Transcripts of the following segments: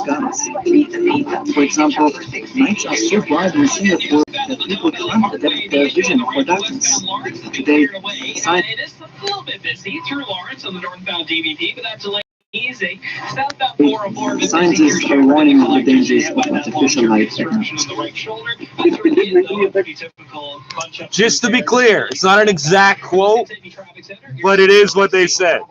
guys. For example, nights are so bright in Singapore that people can't adapt their vision for darkness. Today, scientists are warning of the dangers of artificial light at night. Just to be clear, it's not an exact quote, but it is what they said.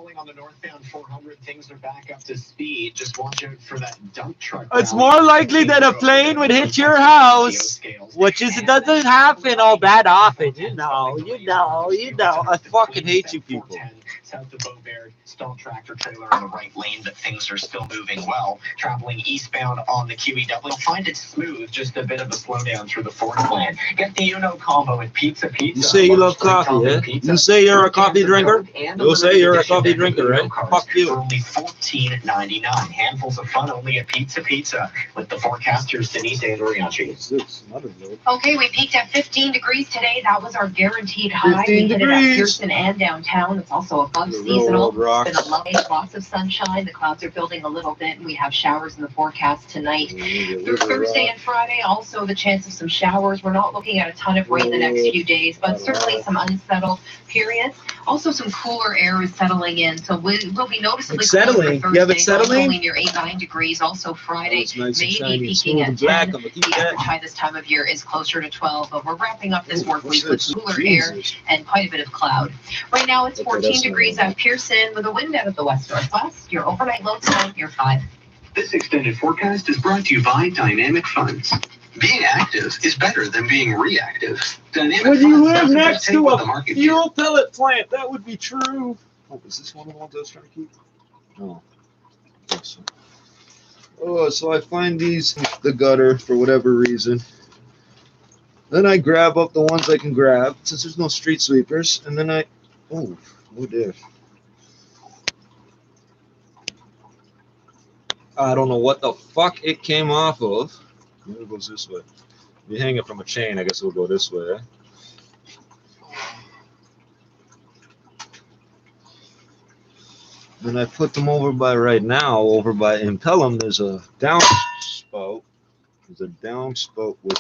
It's more likely that a plane would hit your house, which it doesn't happen all that often. You know. I fucking hate you people. South of Beaubert, stalled tractor trailer in the right lane, but things are still moving well. Traveling eastbound on the QEW, you'll find it smooth, just a bit of a slowdown through the fourth lane. Get the Uno combo at Pizza. You say you love coffee, yeah? You say you're a coffee drinker? You'll say you're a coffee drinker, right? Fuck you. For only $14.99. Handfuls of fun only at Pizza with the forecasters Denise and Oriachi. Okay, we peaked at 15 degrees today. That was our guaranteed high. We hit it at Pearson and downtown. It's also above seasonal. It's been a lovely, lots of sunshine. The clouds are building a little bit, and we have showers in the forecast tonight. Through Thursday and Friday, also the chance of some showers. We're not looking at a ton of rain the next few days, but certainly some unsettled periods. Also, some cooler air is settling in, so we'll be noticeably settling. Thursday, you have it settling? Only near 8-9 degrees. Also Friday, nice maybe peaking at 10. The average high this time of year is closer to 12, but we're wrapping up this work week with cooler air and quite a bit of cloud. Right now, it's 14 degrees at Pearson with a wind out of the west-northwest. Your overnight low tonight, near 5. This extended forecast is brought to you by Dynamic Funds. Being active is better than being reactive. Dynamic Would you Funds live next to a fuel can. pellet plant? That would be true. Oh, is this one of the ones I was trying to keep? No. Oh, so I find these in the gutter for whatever reason. Then I grab up the ones I can grab, since there's no street sweepers, and then oh dear. I don't know what the fuck it came off of. Maybe it goes this way. If you hang it from a chain, I guess it'll go this way. Then I put them over by Impellum. There's a downspout. Which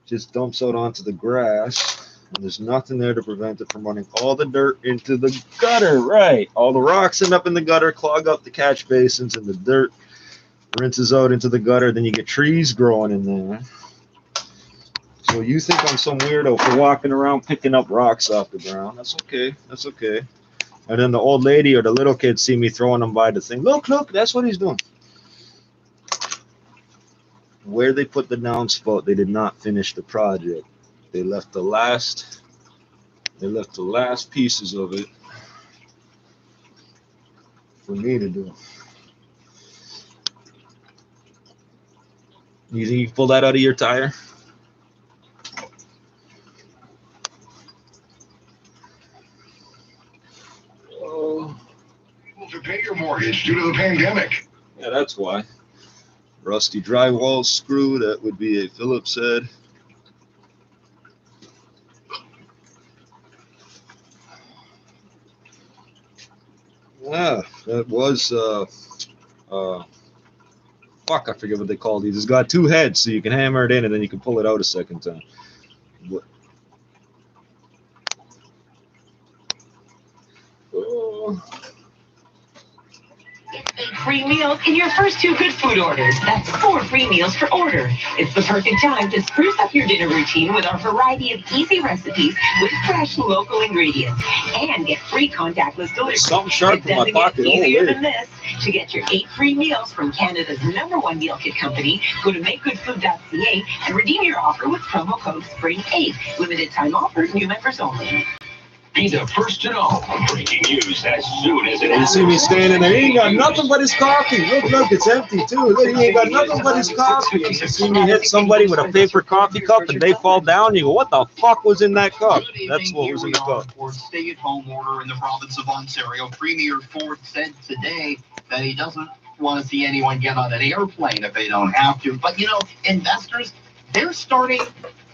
just dumps out onto the grass. And there's nothing there to prevent it from running all the dirt into the gutter. Right. All the rocks end up in the gutter, clog up the catch basins, and the dirt rinses out into the gutter. Then you get trees growing in there. So you think I'm some weirdo for walking around picking up rocks off the ground. That's okay. And then the old lady or the little kids see me throwing them by the thing. Look, that's what he's doing. Where they put the downspout, they did not finish the project. They left the last pieces of it for me to do. You think you can pull that out of your tire? To pay your mortgage due to the pandemic. Yeah, that's why. Rusty drywall screw, that would be a Phillips head. Yeah, that was fuck, I forget what they call these. It's got two heads, so you can hammer it in and then you can pull it out a second time. But, Free meals in your first 2 good food orders. That's 4 free meals per order. It's the perfect time to spruce up your dinner routine with our variety of easy recipes with fresh local ingredients. And get free contactless delivery. Something sharp in my pocket. Easier than this. To get your 8 free meals from Canada's #1 meal kit company, go to makegoodfood.ca and redeem your offer with promo code SPRING8. Limited time offer, new members only. Be the first to know breaking news as soon as it you see me standing there, he ain't got nothing but his coffee. Look, it's empty too. Look, he ain't got nothing but his coffee. You see me hit somebody with a paper coffee cup and they fall down, you go, what the fuck was in that cup? That's what was in the cup. Stay-at-home order in the province of Ontario. Premier Ford said today that he doesn't want to see anyone get on an airplane if they don't have to. But, investors, they're starting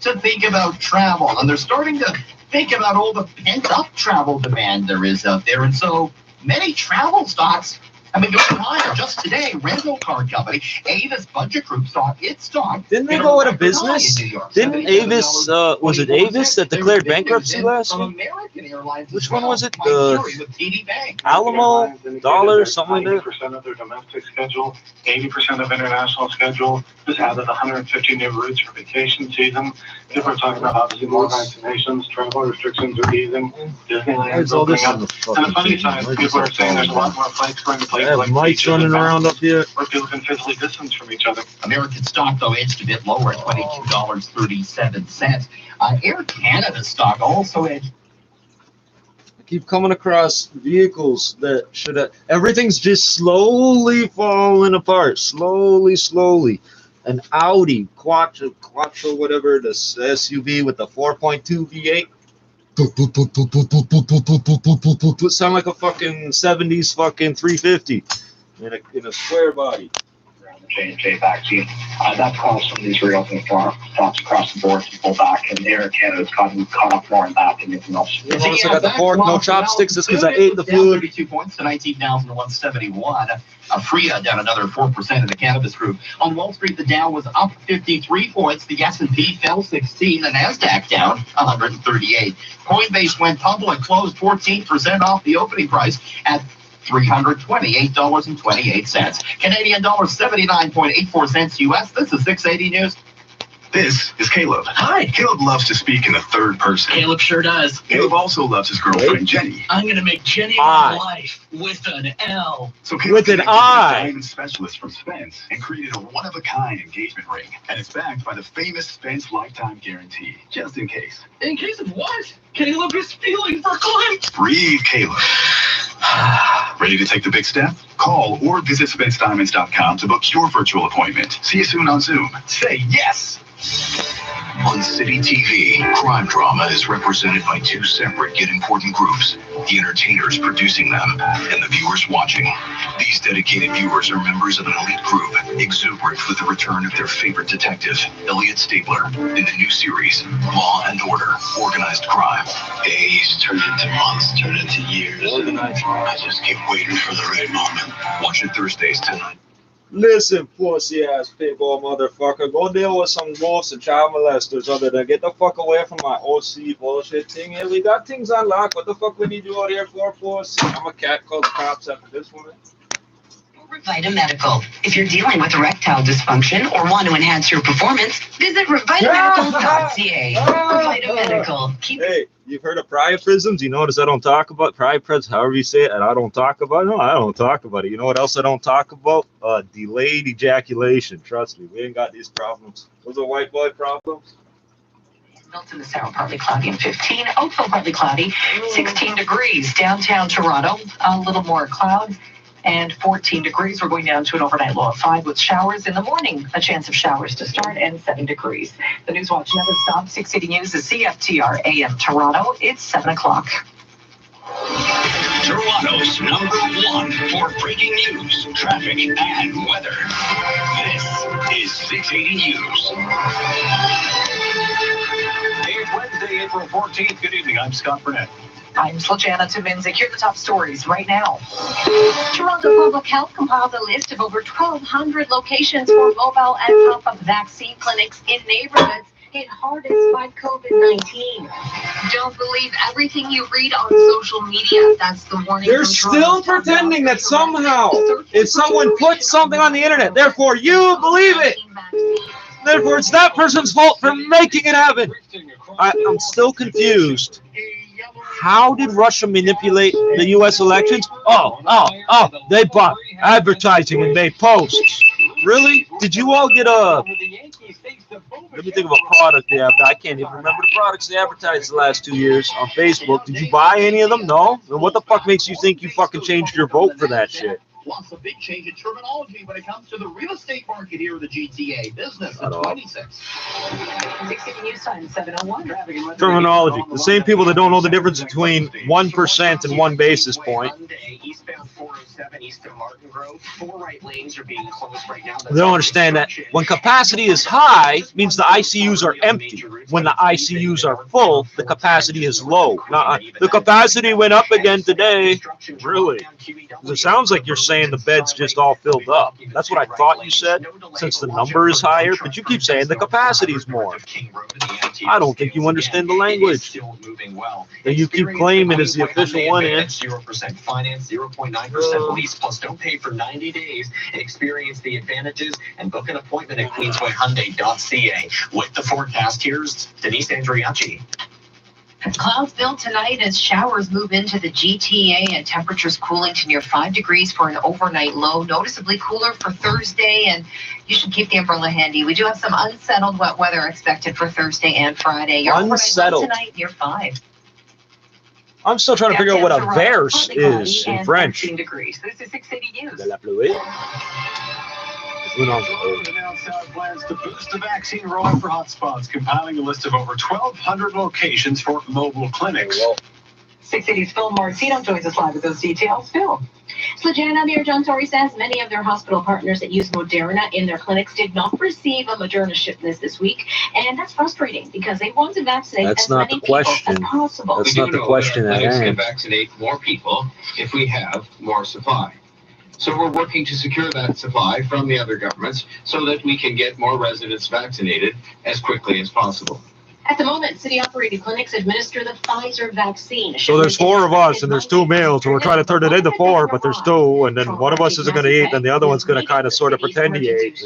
to think about travel, and they're starting to think about all the pent-up travel demand there is out there. And so many travel stocks I mean, going higher. Just today, rental car company Avis Budget Group saw its stock. Didn't they go out of business? Didn't Avis, was it Avis that declared bankruptcy last week? Which one was it? The Alamo, Dollar, something like that? 80% of their domestic schedule, 80% of international schedule. Just added 150 new routes for vacation season. People are talking about obviously more vaccinations, travel restrictions are easing, Disneyland's opening up. And the funny side, people are saying there's a lot more flights going to places I have like mics running around up here. where people can physically distance from each other. American stock, though, edged a bit lower at $22.37. Air Canada stock also edged. I keep coming across vehicles that should have, everything's just slowly falling apart. Slowly. An Audi Quattro, whatever, the SUV with the 4.2 V8. Sound like a fucking 70s fucking 350 in a square body. J&J vaccine. That caused some of these reopening stocks across the board to pull back, and Air Canada's caught up more in that than anything else. You notice I got the fork, no chopsticks, just because I ate the food. 32 points to 19,171. Freya down another 4% in the cannabis group. On Wall Street, the Dow was up 53 points. The S&P fell 16. The Nasdaq down 138. Coinbase went public, closed 14% off the opening price at $328.28. Canadian dollar 79.84 cents US. This is 680 News. This is Caleb. Hi. Caleb loves to speak in the third person. Caleb sure does. Caleb also loves his girlfriend, Jenny. I'm going to make Jenny my life with an L. So Caleb With an connected with I. a diamond specialist from Spence and created a one-of-a-kind engagement ring. And it's backed by the famous Spence lifetime guarantee, just in case. In case of what? Caleb is feeling for Clint. Breathe, Caleb. Ready to take the big step? Call or visit SpenceDiamonds.com to book your virtual appointment. See you soon on Zoom. Say yes! On City TV, crime drama is represented by two separate yet important groups, the entertainers producing them and the viewers watching. These dedicated viewers are members of an elite group, exuberant with the return of their favorite detective, Elliot Stabler, in the new series, Law and Order, Organized Crime. Days turn into months, turn into years. I just keep waiting for the right moment. Watch it Thursdays tonight. Listen, pussy ass pitbull motherfucker, go deal with some wolves and child molesters other than get the fuck away from my OC bullshit thing. Hey, we got things unlocked. What the fuck we need you out here for, pussy? I'm a cat, called the cops after this one. Revita Medical. If you're dealing with erectile dysfunction or want to enhance your performance, visit revitamedical.ca. Revita Medical. Hey, you've heard of priapisms? You notice I don't talk about priapisms, however you say it, and I don't talk about it. No, I don't talk about it. You know what else I don't talk about? Delayed ejaculation. Trust me, we ain't got these problems. Those are white boy problems. Milton, the Sound, partly cloudy, and 15. Oakville, partly cloudy, 16 degrees. Downtown Toronto, a little more clouds. And 14 degrees. We're going down to an overnight low of 5 with showers in the morning. A chance of showers to start, and 7 degrees. The News Watch never stops. 680 News is CFTR AM Toronto. It's 7 o'clock. Toronto's #1 for breaking news, traffic, and weather. This is 680 News. It's Wednesday, April 14th. Good evening. I'm Scott Burnett. I'm Sljana Tominzik. Here are the top stories right now. Toronto Public Health compiled a list of over 1,200 locations for mobile and pop-up vaccine clinics in neighborhoods hit hardest by COVID-19. Don't believe everything you read on social media. That's the warning. They're still pretending that somehow, if someone puts something on the internet, therefore you believe it. Therefore, it's that person's fault for making it happen. I'm still confused. How did Russia manipulate the U.S. elections? They bought advertising and made posts. Really? Did you all get a... Let me think of a product they have. I can't even remember the products they advertised the last 2 years on Facebook. Did you buy any of them? No? Then what the fuck makes you think you fucking changed your vote for that shit? Plus a big change in terminology when it comes to the real estate market here in the GTA. Business at 26. 680 News Time, 7:01. Terminology. The same people that don't know the difference between 1% and 1 basis point. Eastbound 407 east of Martin Grove. 4 right lanes are being closed right now. They don't understand that when capacity is high, means the ICUs are empty. when the ICUs are full, the capacity is low. The capacity went up again today. Really? It sounds like you're saying the bed's just all filled up. That's what I thought you said, since the number is higher, but you keep saying the capacity is more. I don't think you understand the language. And you keep claiming it's the official one in. 0% finance, 0.9% lease, plus don't pay for 90 days. Experience the advantages and book an appointment at queenswayhyundai.ca. With the forecast, here's Denise Andriacci. Clouds build tonight as showers move into the GTA and temperatures cooling to near 5 degrees for an overnight low. Noticeably cooler for Thursday, and you should keep the umbrella handy. We do have some unsettled wet weather expected for Thursday and Friday. Your Unsettled tonight near 5. I'm still trying to figure out what a verse is in French. Degrees. This is 680 News. De la pluie. Announced plans to boost the vaccine rollout for hotspots, compiling a list of over 1,200 locations for mobile clinics. 680's Phil Marcino joins us live with those details. Phil. So, Jana, Mayor John Tory says many of their hospital partners that use Moderna in their clinics did not receive a Moderna shipment this week, and that's frustrating because they want to vaccinate as many people as possible. That's not the question at Clinics can hand. vaccinate more people if we have more supply. So we're working to secure that supply from the other governments so that we can get more residents vaccinated as quickly as possible. At the moment, city-operated clinics administer the Pfizer vaccine. So there's 4 of us, and there's 2 meals, and we're trying to turn it into 4, but there's 2, and then one of us isn't going to eat, and the other one's going to kind of sort of pretend he ate.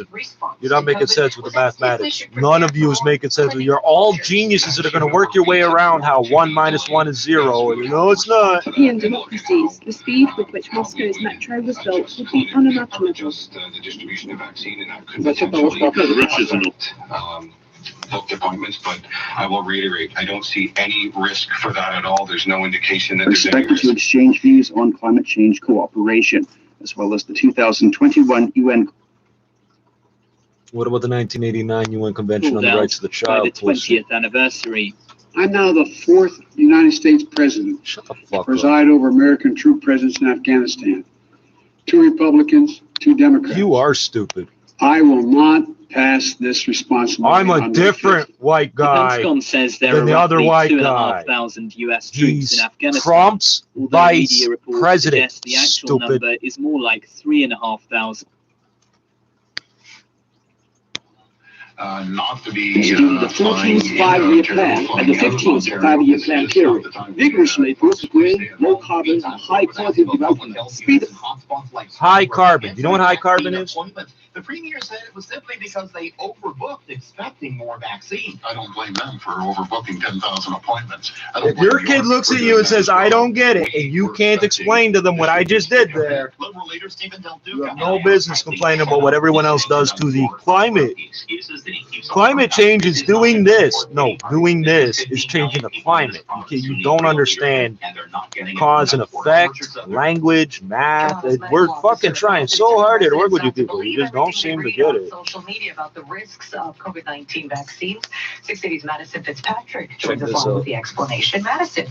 You're not making sense with the mathematics. None of you is making sense. You're all geniuses that are going to work your way around how 1 minus 1 is 0, and you know it's not. European democracies, the speed with which Moscow's metro was built would be unimaginable. Just the distribution of vaccine, and that could potentially booked appointments, but I will reiterate, I don't see any risk for that at all. There's no indication that there's any expected to exchange views on climate change cooperation, as well as the 2021 UN. What about the 1989 UN Convention on the Rights of the Child? By the 20th anniversary. I'm now the 4th United States president to preside over American troop presence in Afghanistan. 2 Republicans, 2 Democrats. You are stupid. I will not pass this responsibility. I'm a different white guy says there than the other white guy. 2,500 US troops in Afghanistan. Trump's vice president. The actual number is more like 3,500. Not to be the 14th five-year plan and the 15th five-year plan period vigorously pursue low carbon, high quality development. High carbon. You know what high carbon is? The premier said it was simply because they overbooked expecting more vaccine. I don't blame them for overbooking 10,000 appointments. If your kid looks at you and says, I don't get it, and you can't explain to them what I just did there, you have no business complaining about what everyone else does to the climate. Climate change is doing this. No, doing this is changing the climate. Okay, you don't understand cause and effect, language, math. We're fucking trying so hard here to work with you people. You just don't seem to get it. Social media about the risks of COVID-19 vaccines. 680's Madison Fitzpatrick joins us along with the explanation. Madison.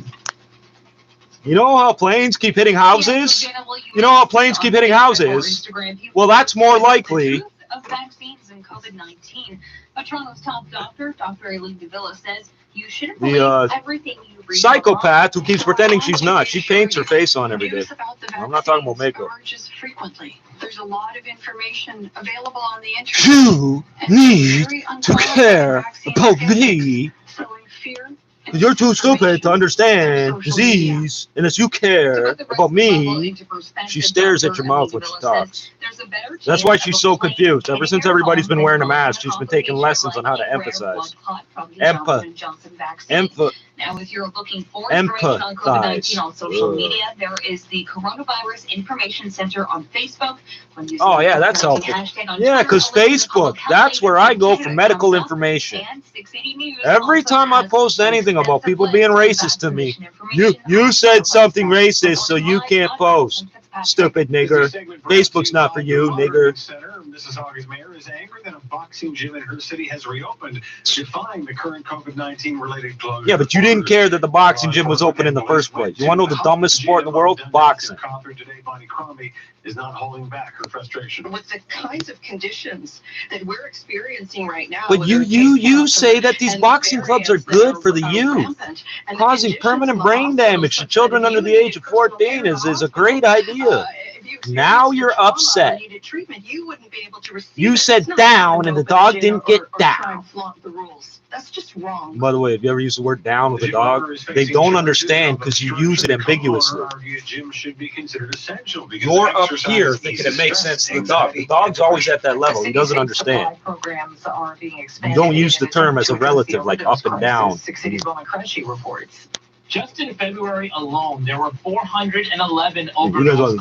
You know how planes keep hitting houses? You know how planes keep hitting houses? Well, that's more likely. Of vaccines and COVID-19, but Toronto's top doctor, Dr. Aileen Davila, says you shouldn't believe everything you read. Psychopath who keeps pretending she's not. She paints her face on every day. I'm not talking about makeup. Frequently. There's a lot of information available on the internet. You need to care about me. You're too stupid to understand disease unless you care about me. She stares at your mouth when she talks. That's why she's so confused. Ever since everybody's been wearing a mask, she's been taking lessons on how to emphasize. Now, if you're looking for information on COVID-19 on social media, there is the Coronavirus Information Center on Facebook. Oh, yeah, that's helpful. Yeah, because Facebook, that's where I go for medical information. Every time I post anything about people being racist to me, you said something racist, so you can't post. Stupid nigger. Facebook's not for you, nigger. Mississauga's mayor is angry that a boxing gym in her city has reopened, defying the current COVID-19 related closure. Yeah, but you didn't care that the boxing gym was open in the first place. You want to know the dumbest sport in the world? Boxing. Is not holding back her frustration. With the kinds of conditions that we're experiencing right now. But you say that these boxing clubs are good for the youth. Causing permanent brain damage to children under the age of 14 is a great idea. Now you're upset. You said down and the dog didn't get down. That's just wrong. By the way, have you ever used the word down with a dog? They don't understand because you use it ambiguously. You're up here thinking it makes sense to the dog. The dog's always at that level. He doesn't understand. You don't use the term as a relative like up and down. Just in February alone, there were 411 You guys are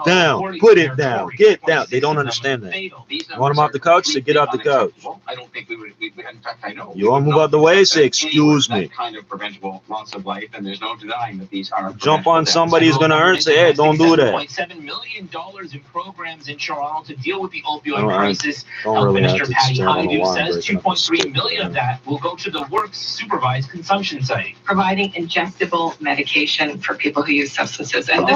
down, put it down, get down. They don't understand that. You want them off the couch? Say, get off the couch. I don't think we would. In fact, I know. You want to move out the way? Say, excuse me. That kind of preventable loss of life, and there's no denying that these are. Jump on somebody who's going to hurt. Say, hey, don't do that. $7 million in programs in Toronto to deal with the opioid crisis. Don't really Minister Patty Honeydew have says 2.3 million of that will go to the Works supervised consumption site, providing ingestible medication for people who use substances. And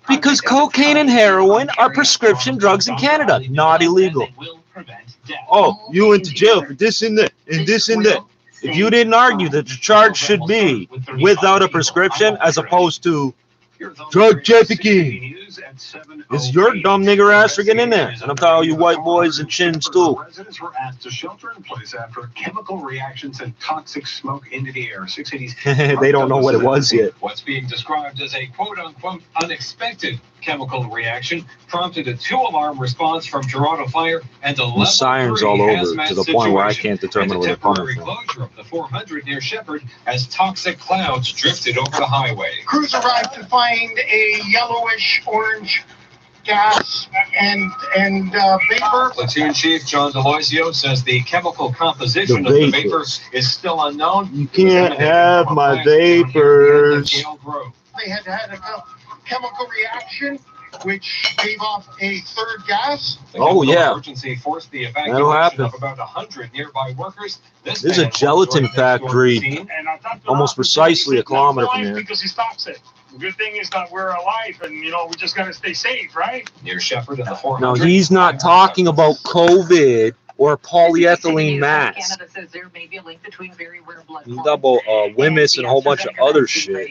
because cocaine and heroin are prescription drugs in Canada, not illegal. Oh, you went to jail for this and that, and this and that. If you didn't argue that the charge should be without a prescription as opposed to drug trafficking, it's your dumb nigger ass for getting in there. And I'm talking all you white boys and chins too. Residents were asked to shelter in place after chemical reactions and toxic smoke into the air. 680s. They don't know what it was yet. What's being described as a quote-unquote unexpected chemical reaction prompted a 2-alarm response from Toronto Fire and a level sirens 3 all over hazmat to the point where I situation, can't determine and where a they're coming temporary from. closure of the 400 near Shepherd as toxic clouds drifted over the highway. Crews arrived to find a yellowish orange gas and vapor. Platoon Chief John DeLoisio says the chemical composition of the vapor is still unknown. You can't have my vapors. They had a chemical reaction which gave off a third gas. Oh yeah, Emergency forced the that'll evacuation happen. of about 100 nearby workers. This is a gelatin factory, almost precisely a kilometer from here. Because he stops it. The good thing is that we're alive, and we just gotta stay safe, right? Near Shepherd and the 400. Now he's not talking about COVID or polyethylene masks. Canada says there may be a link between very rare blood He's double Wimmis and a whole bunch of other shit.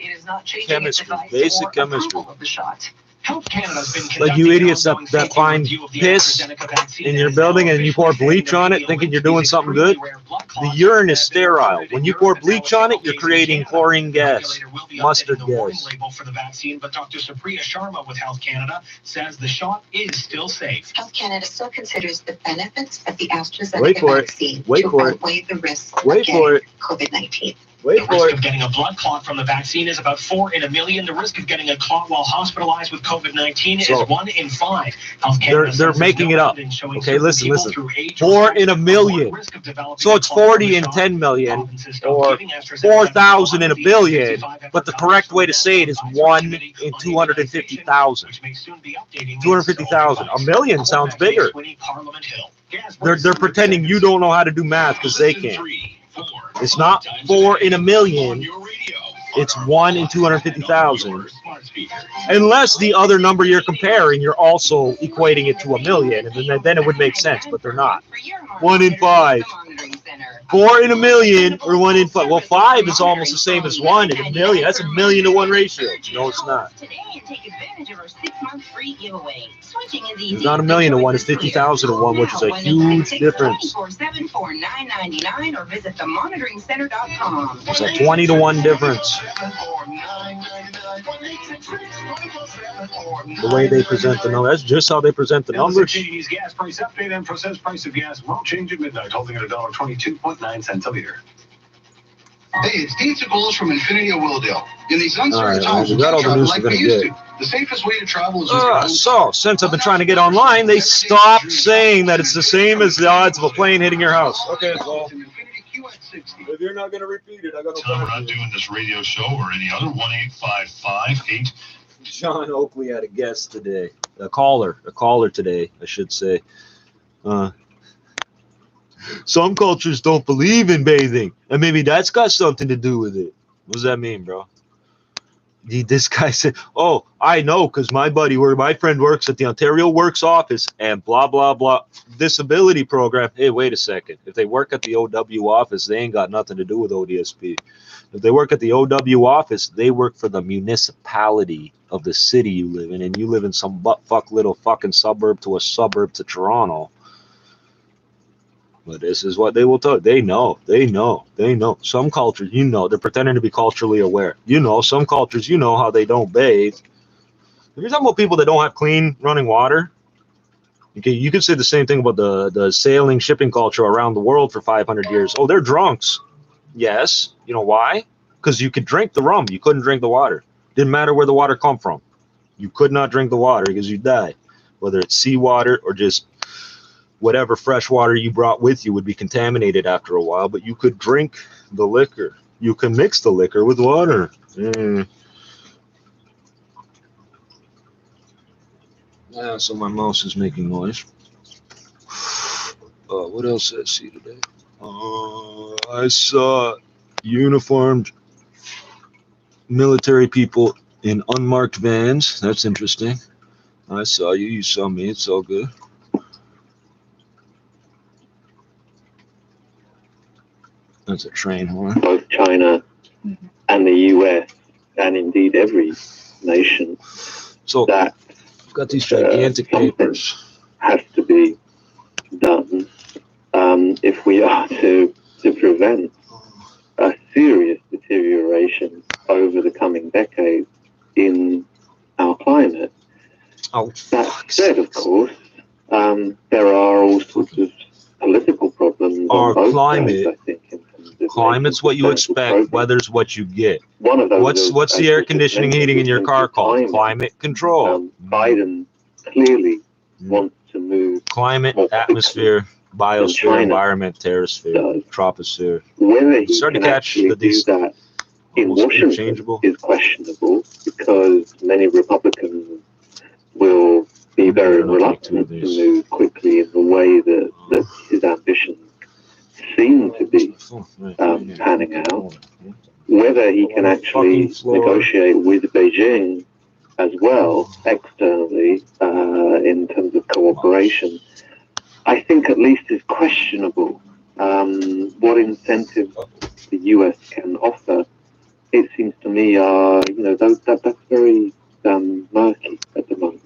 Chemistry, basic chemistry. Health Canada's been Like you idiots that find piss in your building and you pour bleach on it thinking you're doing something good. The urine is sterile. When you pour bleach on it, you're creating chlorine gas, mustard gas. For the vaccine, but Dr. Supriya Sharma with Health Canada says the shot is still safe. Health Canada still considers the benefits of the AstraZeneca Wait for it. vaccine Wait to for it. outweigh the risks Wait for it. COVID-19. Wait The for risk it. of getting a blood clot from the vaccine is about 4 in a million. The risk of getting a clot while hospitalized with COVID-19 So, is 1 in 5. Health Canada They're says making there's it no up. evidence showing Okay, certain listen. people through age 4 or in a million. risk of developing So it's a clot 40 from in the 10 million shot. or 4,000 in a billion. But the correct way to say it is 1 in 250,000. 250,000. A million sounds bigger. They're pretending you don't know how to do math because they can't. It's not 4 in a million. It's 1 in 250,000. Unless the other number you're comparing, you're also equating it to a million, and then it would make sense, but they're not. 1 in 5. 4 in a million or 1 in 5. Well, 5 is almost the same as 1 in a million. That's a 1,000,000 to 1 ratio. No, it's not. It's not a 1,000,000 to 1. It's 50,000 to 1, which is a huge difference. It's a 20 to 1 difference. The way they present the numbers. That's just how they present the numbers. KPT's gas price update and processed price of gas won't change at midnight, holding at $1.22.9 a liter. Hey, it's Dean Segolas from Infinity of Willdale. In these uncertain times, we we got all can't the travel news like we're we gonna used get. to. The safest way to travel is with your own So, since I've been trying to get online, they stopped saying that it's the same as the odds of a plane hitting your house. Okay, so if you're not going to repeat it, I got to We're not doing this radio show or any other. 1-855-8 John Oakley had a guest today, a caller today, I should say. Some cultures don't believe in bathing, and maybe that's got something to do with it. What does that mean, bro? This guy said, "Oh, I know, because my friend works at the Ontario Works office, and blah blah blah disability program." Hey, wait a second. If they work at the OW office, they ain't got nothing to do with ODSP. If they work at the OW office, they work for the municipality of the city you live in, and you live in some butt-fuck little fucking suburb to Toronto. But this is what they will tell you. They know. Some cultures, they're pretending to be culturally aware. Some cultures, how they don't bathe. If you're talking about people that don't have clean running water, you could say the same thing about the sailing shipping culture around the world for 500 years. Oh, they're drunks. Yes. You know why? Because you could drink the rum. You couldn't drink the water. Didn't matter where the water come from. You could not drink the water because you die. Whether it's seawater or just whatever fresh water you brought with you would be contaminated after a while, but you could drink the liquor. You can mix the liquor with water. Yeah, so my mouse is making noise. What else did I see today? I saw uniformed military people in unmarked vans. That's interesting. I saw you. You saw me. It's all good. That's a train horn. Both China and the US, and indeed every nation, so that I've got these gigantic papers. Has to be done if we are to prevent a serious deterioration over the coming decades in our climate. That said, of course, there are all sorts of political problems. Our climate. Sides, I think, climate's what you expect. Progress. Weather's what you get. One of those What's the air conditioning heating in your car called? Climate control. Biden clearly wants to move. Climate, atmosphere, biosphere, environment, terrosphere, troposphere. Whether he starting can to catch actually do that in Washington is questionable, because many Republicans will be very reluctant to move quickly in the way that his ambitions seem to be panning out. Whether he can actually negotiate with Beijing as well externally in terms of cooperation, I think at least is questionable. What incentives the US can offer, it seems to me, are that's very murky at the moment.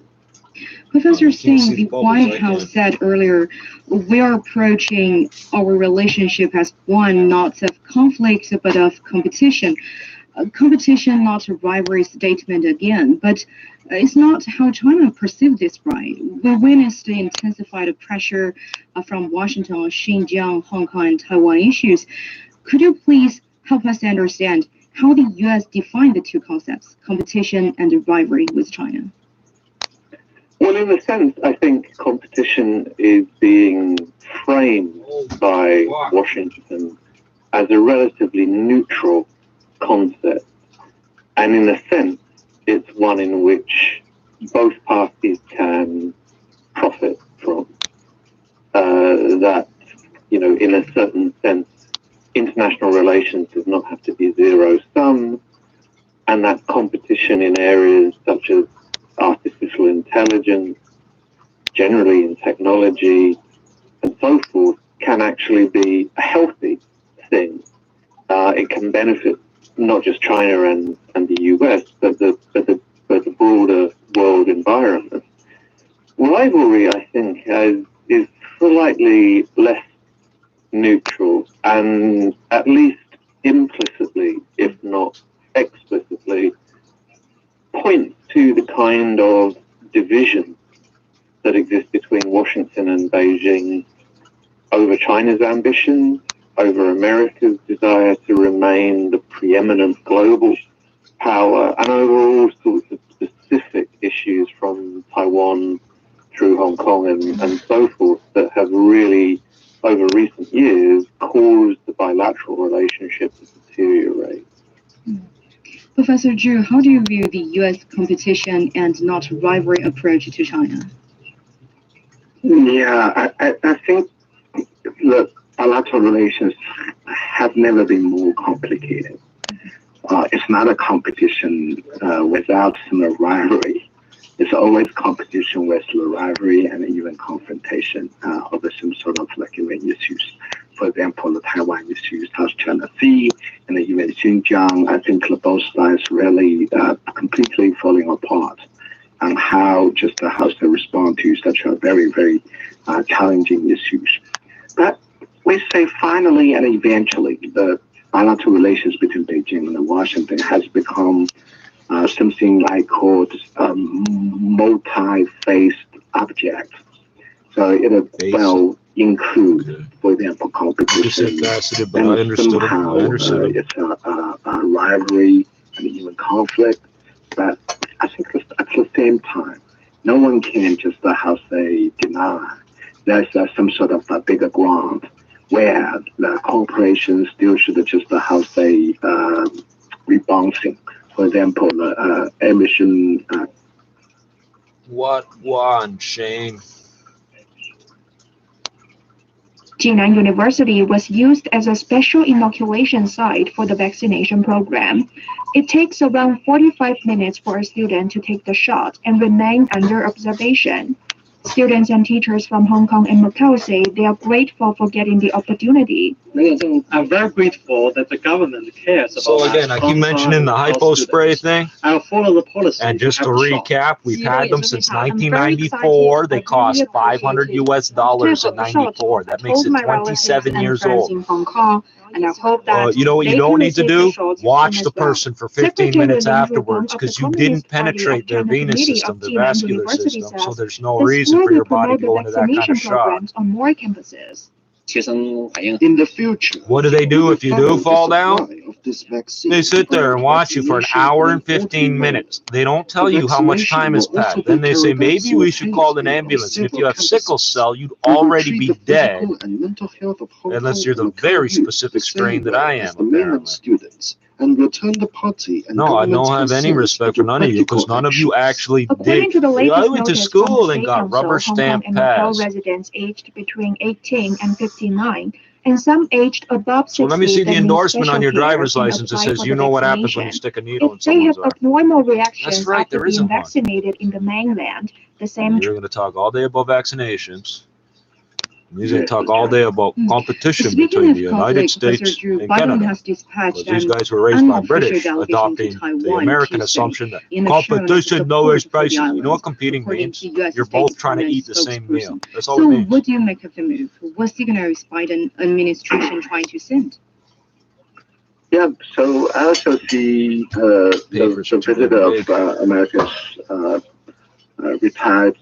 Professor Singh, the White House said earlier, we are approaching our relationship as one not of conflict but of competition. Competition, not a rivalry statement again, but it's not how China perceives this, right? We witnessed the intensified pressure from Washington on Xinjiang, Hong Kong, and Taiwan issues. Could you please help us understand how the U.S. defined the two concepts, competition and rivalry with China? Well, in a sense, I think competition is being framed by Washington as a relatively neutral concept. And in a sense, it's one in which both parties can profit from. That, in a certain sense, international relations does not have to be zero-sum, and that competition in areas such as artificial intelligence, generally in technology, and so forth, can actually be a healthy thing. It can benefit not just China and the US, but the broader world environment. Rivalry, I think, is slightly less neutral, and at least implicitly, if not explicitly, points to the kind of division that exists between Washington and Beijing over China's ambitions, over America's desire to remain the preeminent global power, and over all sorts of specific issues from Taiwan through Hong Kong and so forth that have really, over recent years, caused the bilateral relationship to deteriorate. Professor Professor Zhu, how do you view the U.S. competition and not rivalry approach to China? Yeah, I think the bilateral relations have never been more complicated. It's not a competition without some rivalry. It's always competition with the rivalry and even confrontation over some sort of like even issues. For example, the Taiwan issues, South China Sea, and even Xinjiang. I think both sides really completely falling apart on how to respond to such a very, very challenging issues. But we say finally and eventually, the bilateral relations between Beijing and Washington has become something I call multi-faced object. So it will include, for example, competition, and somehow it's a rivalry and even conflict. But I think at the same time, no one can just deny there's some sort of a bigger ground where the corporations still should just rebalancing. For example, emission. What one, Shane? Jinan University was used as a special inoculation site for the vaccination program. It takes around 45 minutes for a student to take the shot and remain under observation. Students and teachers from Hong Kong and Macau say they are grateful for getting the opportunity. I'm very grateful that the government cares about. So again, I keep mentioning the hypo spray thing. I'll follow the policy. And just to recap, we've had them since 1994. They cost $500 US in '94. That makes it 27 years old. And I hope that you know what you don't need to do? Watch the person for 15 minutes afterwards, because you didn't penetrate their venous system, their vascular system, so there's no reason for your body to go into that kind of shock. On more campuses. In the future, what do they do if you do fall down? They sit there and watch you for an hour and 15 minutes. They don't tell you how much time has passed. Then they say, maybe we should call an ambulance. And if you have sickle cell, you'd already be dead. Unless you're the very specific strain that I am, apparently. And return the party. And no, I don't have any respect for none of you, because none of you actually did. I went to school and got rubber stamp pads. Residents aged between 18 and 59, and some aged above 60. So let me see the endorsement on your driver's license that says you know what happens when you stick a needle in someone's arm. If they have abnormal reactions That's right, after there being isn't one. vaccinated in the mainland, the same. You're going to talk all day about vaccinations. He's going to talk all day about competition between the United States and Canada. Because these guys were raised by British, adopting the American assumption that competition lowers prices. You know what competing means? You're both trying to eat the same meal. That's all it means. So what do you make of the move? What's the Biden administration trying to send? Yeah, so I also see the visit of America's retired,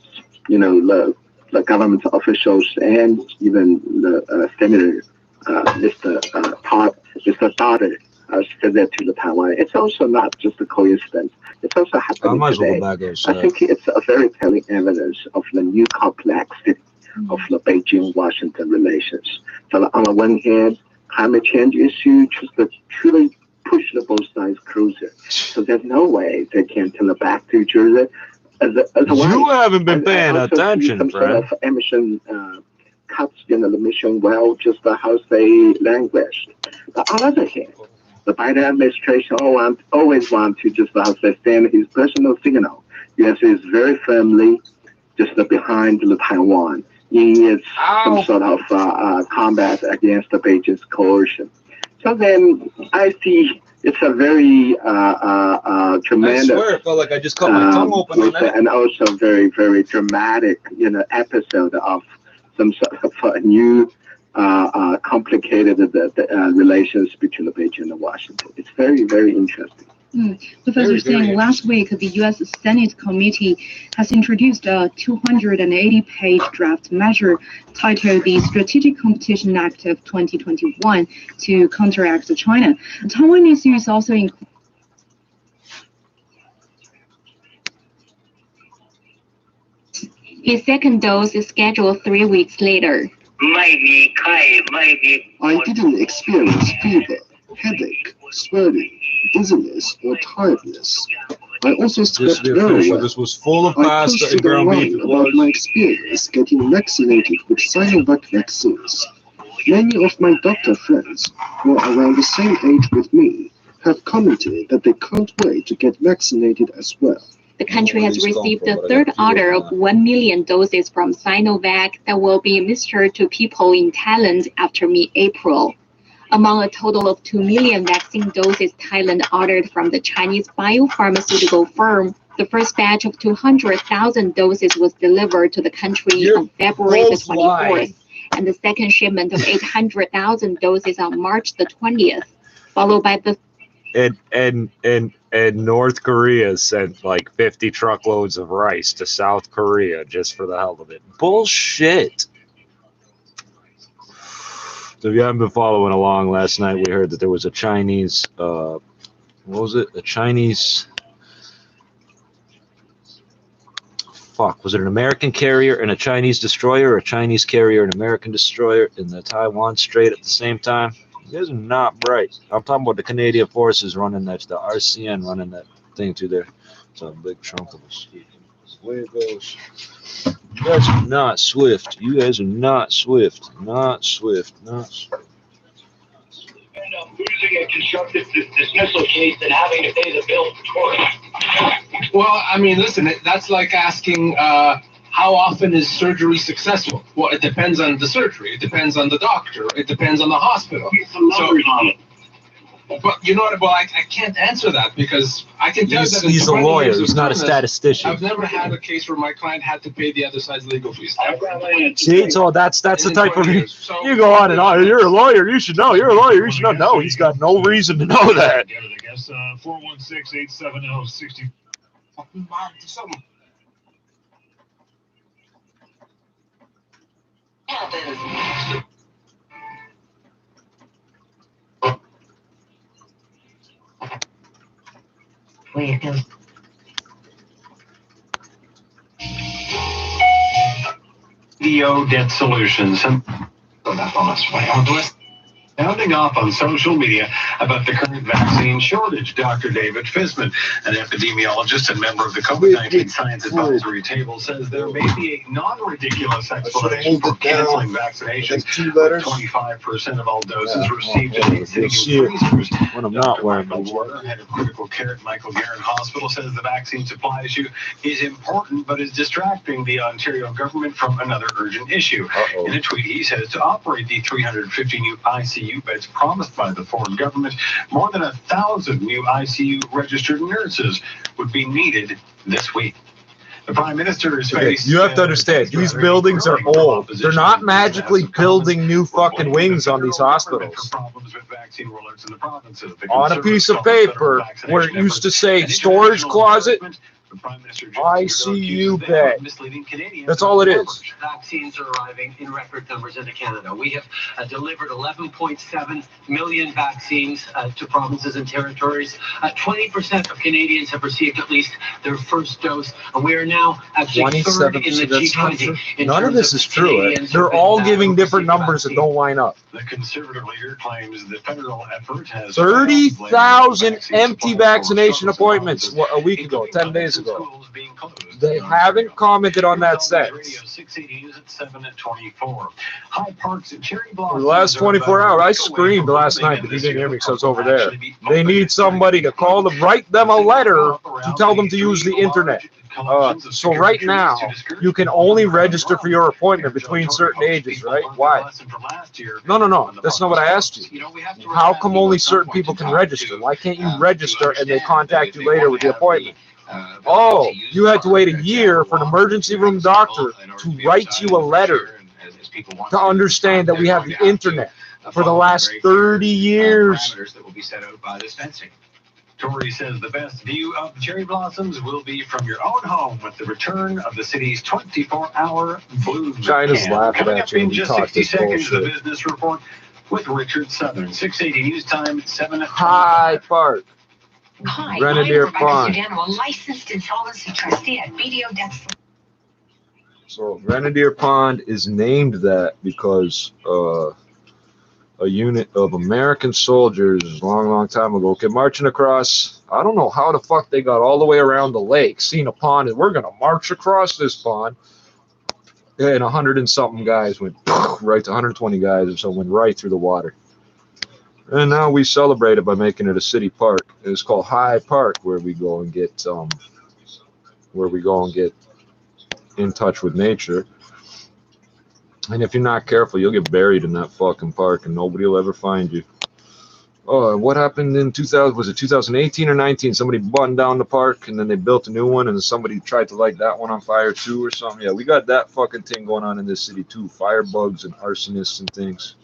the government officials and even the Senator, Mr. Daughter, visit to the Taiwan. It's also not just a coincidence. It's also happening today. I think it's a very telling evidence of the new complexity of the Beijing-Washington relations. So on the one hand, climate change issue just to truly push the both sides closer. So there's no way they can turn it back to each other. You haven't been paying attention, friend. Sort of emission cuts in the emission, well, just how they languished. But on the other hand, the Biden administration always want to just stand his personal signal. Yes, it's very firmly just behind the Taiwan in its some sort of combat against the Beijing's coercion. So then I see it's a very tremendous. I swear, it felt like I just cut my tongue open on that. And also very, very dramatic, episode of some sort of a new, complicated relations between Beijing and Washington. It's very, very interesting. Professor Singh, last week the U.S. Senate committee has introduced a 280-page draft measure titled the Strategic Competition Act of 2021 to counteract China. Taiwan issues also include. His second dose is scheduled 3 weeks later. I didn't experience fever. headache, swelling, dizziness, or tiredness. I also slept very well. This was full of I pasta and posted ground beef. online about my experience getting vaccinated with Sinovac vaccines. Many of my doctor friends who are around the same age with me have commented that they can't wait to get vaccinated as well. The country has received the third order of 1 million doses from Sinovac that will be administered to people in Thailand after mid-April. Among a total of 2 million vaccine doses Thailand ordered from the Chinese biopharmaceutical firm, the first batch of 200,000 doses was delivered to the country on February the 24th, and the second shipment of 800,000 doses on March the 20th, followed by the And North Korea sent like 50 truckloads of rice to South Korea just for the hell of it. Bullshit. So if you haven't been following along, last night we heard that there was a Chinese, what was it? A Chinese, was it an American carrier and a Chinese destroyer, or a Chinese carrier and American destroyer in the Taiwan Strait at the same time? You guys are not bright. I'm talking about the Canadian forces running that, the RCN running that thing through there. It's a big chunk of us. The way it goes. You guys are not swift. You guys are not swift. Not swift. Not swift. End up losing a constructive dismissal case and having to pay the bill for tourism. Well, I mean, listen, that's like asking how often is surgery successful? Well, it depends on the surgery. It depends on the doctor. It depends on the hospital. Get some numbers on it. But you know what? Well, I can't answer that because I can tell you that He's a lawyer. He's not a statistician. I've never had a case where my client had to pay the other side's legal fees. See, so that's the type of you go on and on. You're a lawyer. You should know. You're a lawyer. You should know. No, he's got no reason to know that. 416-870-60. EO Debt Solutions. Sounding off on social media about the current vaccine shortage. Dr. David Fisman, an epidemiologist and member of the COVID-19 Science Advisory Table, says there may be a non-ridiculous explanation for canceling vaccinations. 25% of all doses received in these freezers. When I'm not wearing Michael Warner, head of critical care at Michael Garron Hospital, says the vaccine supply issue is important but is distracting the Ontario government from another urgent issue. In a tweet, he says to operate the 350 new ICU beds promised by the Ford government, more than 1,000 new ICU registered nurses would be needed this week. The Prime Minister is faced. You have to understand, these buildings are old. They're not magically building new fucking wings on these hospitals. On a piece of paper where it used to say storage closet, ICU bed. That's all it is. Vaccines are arriving in record numbers into Canada. We have delivered 11.7 million vaccines to provinces and territories. 20% of Canadians have received at least their first dose, and we are now actually third in the G20. None of this is true. They're all giving different numbers that don't line up. The Conservative leader claims the federal effort has 30,000 empty vaccination appointments a week ago, 10 days ago. They haven't commented on that since. For the last 24 hours, I screamed last night, but you didn't hear me because I was over there. They need somebody to call them, write them a letter to tell them to use the internet. So right now, you can only register for your appointment between certain ages, right? Why? No. That's not what I asked you. How come only certain people can register? Why can't you register and they contact you later with the appointment? Oh, you had to wait a year for an emergency room doctor to write you a letter to understand that we have the internet for the last 30 years. Tory says the best view of the cherry blossoms will be from your own home with the return of the city's 24-hour bloom. China's laughing at you. In just 60 seconds, the business report with Richard Southern. 680 News Time at 7 at High Park. Hi, Grenadier I'm Pond. Rebecca Sudano, a licensed insolvency trustee at BDO Debt. So Grenadier Pond is named that because a unit of American soldiers a long, long time ago came marching across. I don't know how the fuck they got all the way around the lake, seen a pond, and we're going to march across this pond. And 100 and something guys went right to 120 guys or so went right through the water. And now we celebrate it by making it a city park. It's called Hyde Park, where we go and get in touch with nature. And if you're not careful, you'll get buried in that fucking park, and nobody will ever find you. Oh, what happened in 2000? Was it 2018 or 19? Somebody buttoned down the park, and then they built a new one, and somebody tried to light that one on fire too, or something. Yeah, we got that fucking thing going on in this city too. Firebugs and arsonists and things.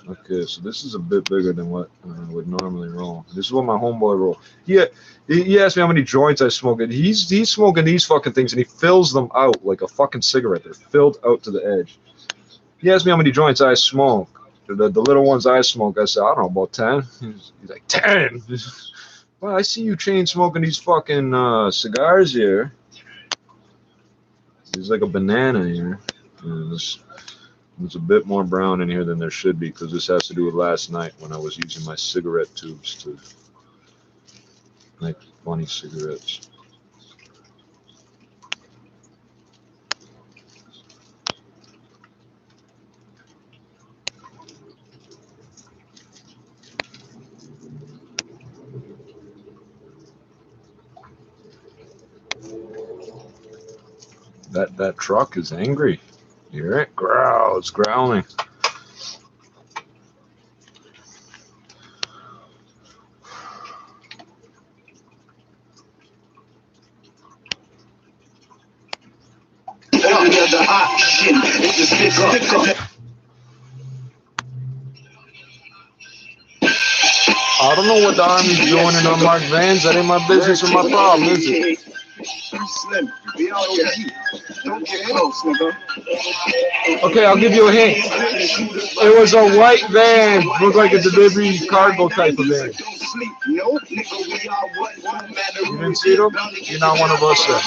Okay, so this is a bit bigger than what I would normally roll. This is what my homeboy roll. Yeah, he asked me how many joints I smoke. And he's smoking these fucking things, and he fills them out like a fucking cigarette. They're filled out to the edge. He asked me how many joints I smoke. The little ones I smoke, I said, I don't know, about 10. He's like, 10? Well, I see you chain smoking these fucking cigars here. There's like a banana here. There's a bit more brown in here than there should be, because this has to do with last night when I was using my cigarette tubes to make funny cigarettes. That truck is angry. You hear it? Growl. It's growling. I don't know what the Army's doing in unmarked vans. That ain't my business or my problem, is it? Slim, be out on you. Don't get close, nigga. Okay, I'll give you a hint. It was a white van. Looked like a delivery cargo type of van. You didn't see them? You're not one of us, sir.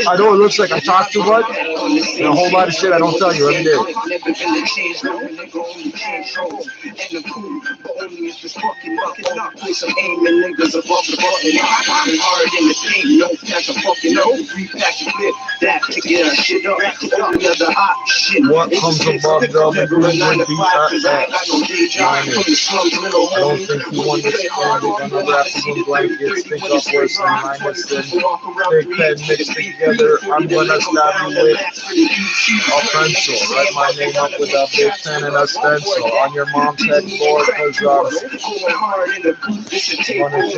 I know it looks like I talk too much, and a whole lot of shit I don't tell you every day. What comes above the would be at that. I don't think you understand it. I'm a wrapping blankets, think of worse than minus than big pen mixed together. I'm gonna stab you with a pencil. Write my name up with a big pen and a stencil on your mom's headboard, cause running to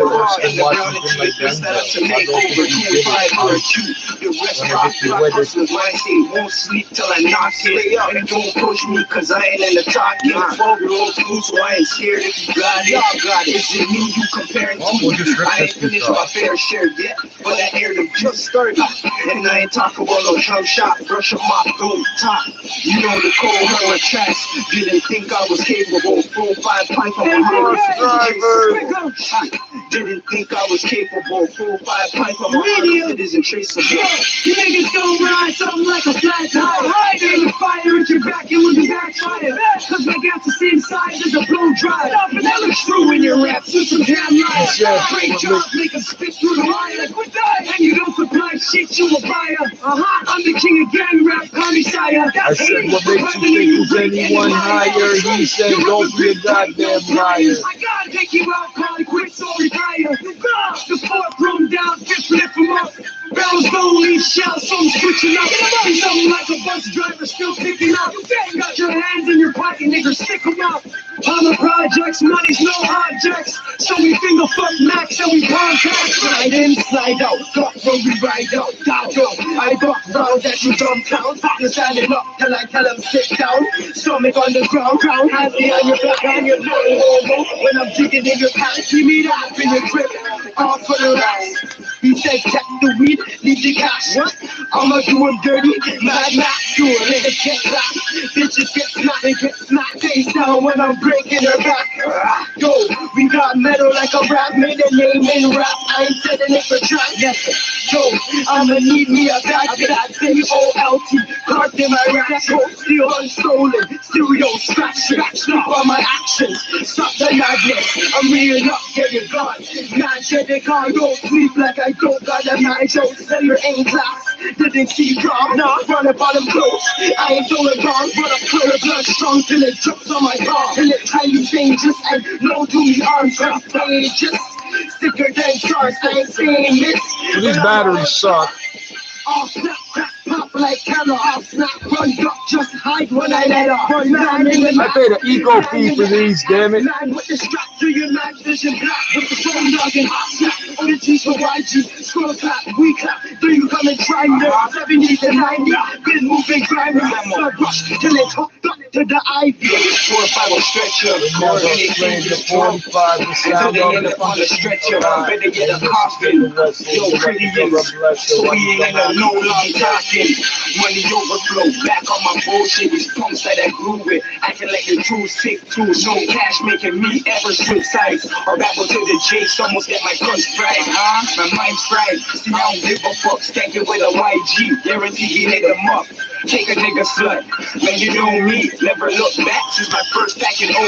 Western Washington like Denzel. I don't think you get it. Gonna get you with it. Won't sleep till I knock it out. And don't push me, cause I ain't in the top game. 12-year-old school, so I ain't scared if you got it. Y'all got it. Is it me you comparing to? I ain't finished my fair share yet, but I hear them just started. And I ain't talking about no jump shot, brush them off, go top. You know the cold hard tracks. Didn't think I was capable. 4-5 pipe on my heart. Didn't think I was capable. 4-5 pipe on my heart. It isn't traceable. You niggas don't ride something like a flat tire. There's a fire at your back, you looking backfire. Cause my gas the same size as a blow dry. And that looks true in your raps, with some damn lies. Great job, make them spit through the wire. And you don't supply shit, you a buyer. I'm the king of gang rap, call me sire. I said, what makes you think is anyone higher? He said, don't be a goddamn liar. I gotta take you out, call it quits or retire. The fourth room down, fifth lift from up. Bells don't leave shells, so I'm switching up. Something like a bus driver still picking up. Got your hands in your pocket, nigga, stick them out. On the projects, money's no objects. So we finger fuck max and we contact. Slide in, slide out, got where we ride out. Go, I got round at you downtown. Partner standing up till I tell them sit down. Stomach on the ground, hands behind your back and your little homo. When I'm digging in your pants, give me that in your grip. Off for the rest. He said, check the weed, leave the cash. What? I'ma do him dirty, mad max, do a nigga get slapped. Bitches get smacked and get smacked face down when I'm breaking her back. Yo, we got metal like a rap, made a name in rap. I ain't said the nigga try. Listen, yo, I'ma need me a bad COLT. Card in my rack, still unstolen. Stereo scratch on my actions. Stop the madness. I'm reeling up, get it gone. Man, shit, they can't go sleep like I don't got a man. Don't say you're in class. Didn't see prom, now I run about them close. I ain't doing wrong, but I'm clear blood strong till it drops on my palm. And it's highly dangerous and no to me arms are dangerous. Sicker than cars, I ain't saying this. These batteries suck. I'll snap, crack, pop like camera. I'll snap, run, duck, just hide when I let off. I paid an eco fee for these, damn it. Man with the strap to your night vision black with the phone dog and hot snap. OG's for YG, scroll clap, we clap. Do you come and try me? 70s and 90s, been moving grimy. Blood rush till it's hooked up to the ivy. 4 or 5 will stretch up. The 45, the sound of the on the stretcher. I'm better get a coffin. Yo, pretty is. So we ain't got no long talking. Money overflow, back on my bullshit. These punks that I grew with, acting like the true sick too. No cash making me ever switch sides. Or babble to the jakes, almost get my crunch fried. My mind's fried. See, I don't give a fuck. Stankin' with a YG, guarantee he hit them up. Take a nigga slut. Man, you know me, never look back since my first pack in 03.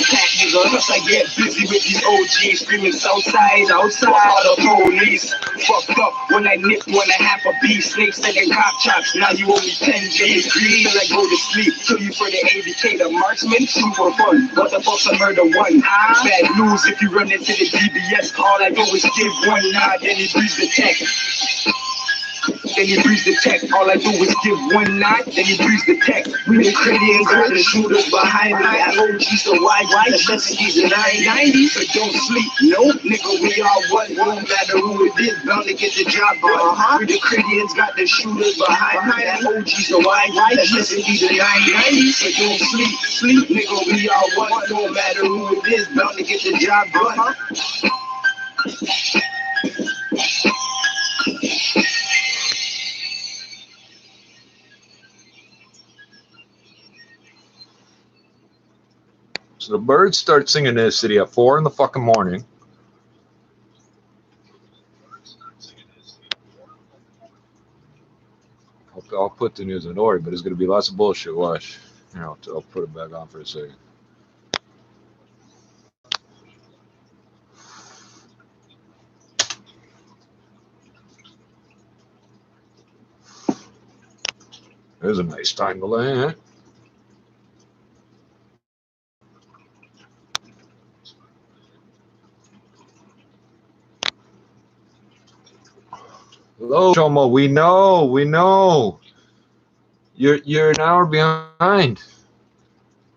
Pack nigga, plus I get busy with these OGs, screaming Southside, outside, all the police. Fucked up when I nipped 1.5 a beef, snakes and cop chops. Now you owe me 10 days, green till I go to sleep. Kill you for the 80K, the marksman, super fun. What the fuck's a murder one? Bad news if you run into the DBS. All I do is give one nod, then he breathes the tech. Then he breathes the tech. All I do is give one nod, then he breathes the tech. We the critics, got the shooters behind me. I OG so wide, necessities in 990. So don't sleep, no, nigga, we all one. No matter who it is, bound to get the job done. We the critics, got the shooters behind me. I OG so wide, necessities in 990. So don't sleep, nigga, we all one. No matter who it is, bound to get the job done. So the birds start singing this city at 4 in the fucking morning. I'll put the news in order, but it's going to be lots of bullshit. Watch. You know, I'll put it back on for a second. There's a nice time to land. Hello, Chomo. We know. You're an hour behind.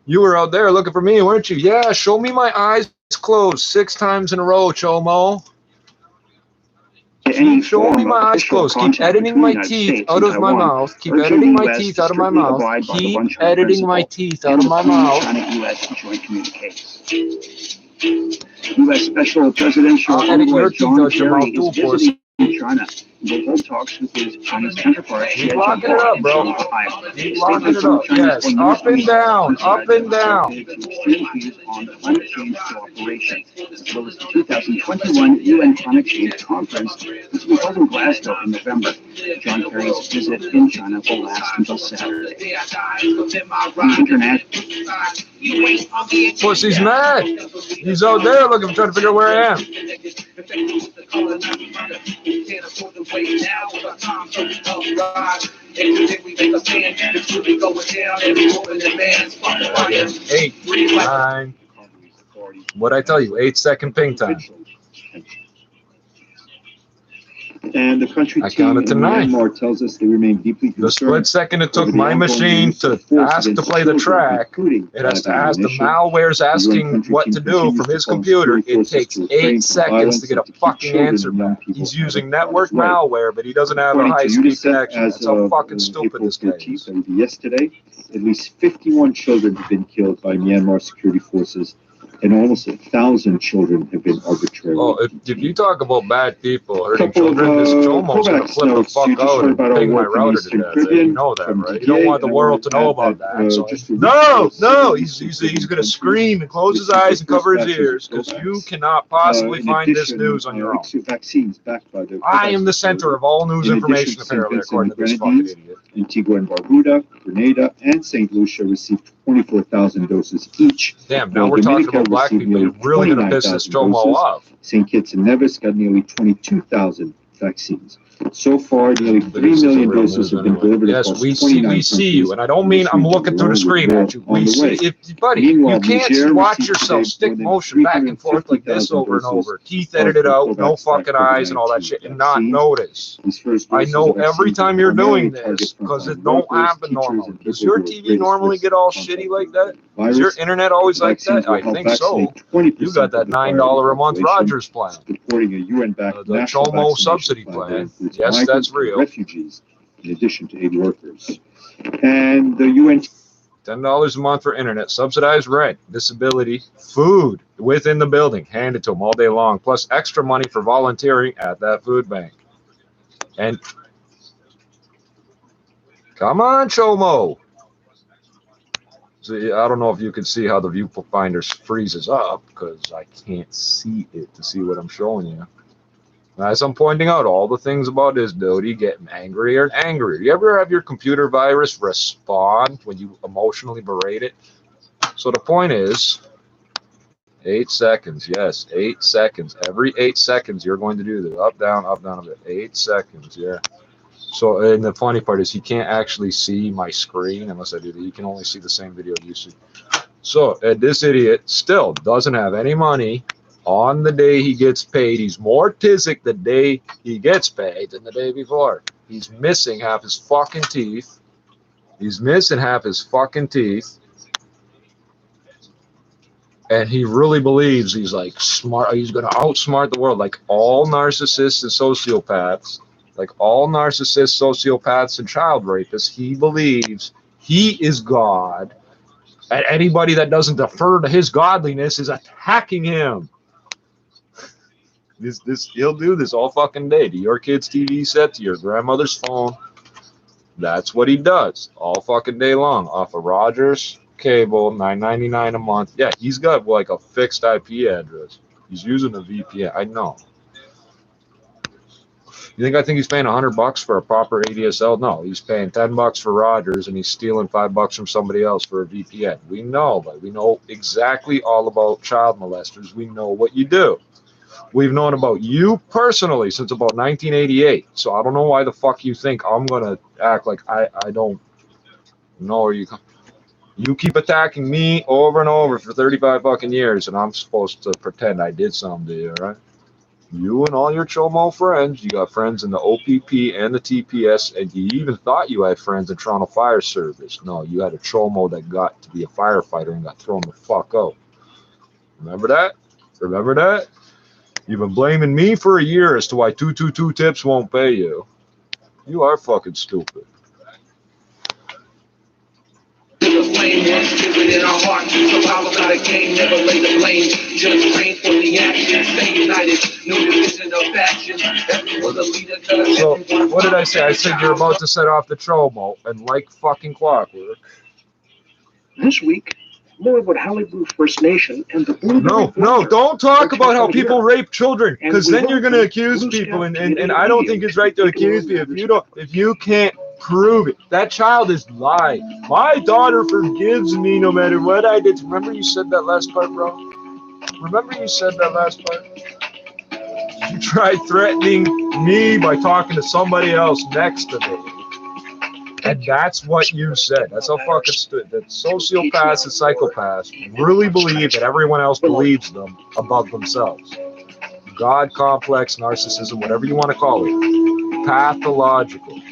You were out there looking for me, weren't you? Yeah, show me my eyes closed 6 times in a row, Chomo. Keep showing me my eyes closed. Keep editing my teeth out of my mouth. Keep editing my teeth out of my mouth. Keep editing my teeth out of my mouth. U.S. Special Presidential Envoy John Kerry is visiting China. He will hold talks with his Chinese counterpart. Keep locking it up, bro. Keep locking it up. Yes, up and down, up and down. Exchange views on climate change cooperation, as well as the 2021 UN Climate Change Conference, which will be held in Glasgow in November. John Kerry's visit in China will last until Saturday. Internet. Pussy's mad. He's out there looking, trying to figure out where I am. 8, 9. What'd I tell you? 8-second ping time. And the country I counted to 9. Myanmar tells us they remain deeply concerned. The split second it took my machine to ask to play the track, it has to ask the malware's asking what to do from his computer. It takes 8 seconds to get a fucking answer back. He's using network malware, but he doesn't have a high-speed connection. That's how fucking stupid this guy is. Yesterday, at least 51 children have been killed by Myanmar security forces and almost 1,000 children have been arbitrarily. Oh, if you talk about bad people hurting children, this Jomo's gonna flip the fuck out and ping my router to death. You know that, right? You don't want the world to know about that. So no, he's gonna scream and close his eyes and cover his ears because you cannot possibly find this news on your own. I am the center of all news information, apparently, according to this fucking idiot. Antigua and Barbuda, Grenada, and St. Lucia received 24,000 doses each. Damn, now we're talking about black people. You're really going to piss this Jomo off. St. Kitts and Nevis got nearly 22,000 vaccines. So far, nearly 3 million doses have been delivered. Yes, we see you, and I don't mean I'm looking through the screen at you. We see, buddy, you can't watch yourself stick motion back and forth like this over and over. Teeth edited out, no fucking eyes, and all that shit, and not notice. I know every time you're doing this because it don't happen normally. Does your TV normally get all shitty like that? Is your internet always like that? I think so. You got that $9 a month Rogers plan, the Chomo subsidy plan. Yes, that's real. Refugees, in addition to aid workers. And the UN... $10 a month for internet, subsidized rent, disability, food within the building, handed to them all day long, plus extra money for volunteering at that food bank. And come on, Chomo. See, I don't know if you can see how the viewfinder freezes up because I can't see it to see what I'm showing you. As I'm pointing out all the things about this dude, he getting angrier and angrier. You ever have your computer virus respond when you emotionally berate it? So the point is, 8 seconds. Yes, 8 seconds. Every 8 seconds, you're going to do this. Up, down, up, down, up, down. 8 seconds, yeah. So, and the funny part is he can't actually see my screen unless I do that. He can only see the same video you see. So, this idiot still doesn't have any money. On the day he gets paid, he's more tizzic the day he gets paid than the day before. He's missing half his fucking teeth. He's missing half his fucking teeth. And he really believes he's like smart. He's going to outsmart the world like all narcissists and sociopaths. Like all narcissists, sociopaths, and child rapists. He believes he is God. And anybody that doesn't defer to his godliness is attacking him. He'll do this all fucking day to your kid's TV set, to your grandmother's phone. That's what he does all fucking day long off of Rogers cable, $9.99 a month. Yeah, he's got like a fixed IP address. He's using a VPN. I know. You think I think he's paying $100 for a proper ADSL? No, he's paying $10 for Rogers, and he's stealing $5 from somebody else for a VPN. We know, but we know exactly all about child molesters. We know what you do. We've known about you personally since about 1988. So I don't know why the fuck you think I'm gonna act like I don't know where you come. You keep attacking me over and over for 35 fucking years, and I'm supposed to pretend I did something to you, right? You and all your Chomo friends, you got friends in the OPP and the TPS, and you even thought you had friends in Toronto Fire Service. No, you had a Chomo that got to be a firefighter and got thrown the fuck out. Remember that? Remember that? You've been blaming me for a year as to why 222 tips won't pay you. You are fucking stupid. The flame once driven in our heart. So I was not a game, never lay the blame. Just train for the action, stay united. No division of faction. Everyone's a leader. So what did I say? I said you're about to set off the Chomo, and like fucking clockwork. This week, more about Halibu First Nation and the No, don't talk about how people rape children, because then you're going to accuse people, and I don't think it's right to accuse people if you can't prove it. That child is lying. My daughter forgives me no matter what I did. Remember you said that last part, bro? Remember you said that last part? You tried threatening me by talking to somebody else next to me. And that's what you said. That's how fucking stupid. That sociopaths and psychopaths really believe that everyone else believes them above themselves. God complex, narcissism, whatever you want to call it. Pathological.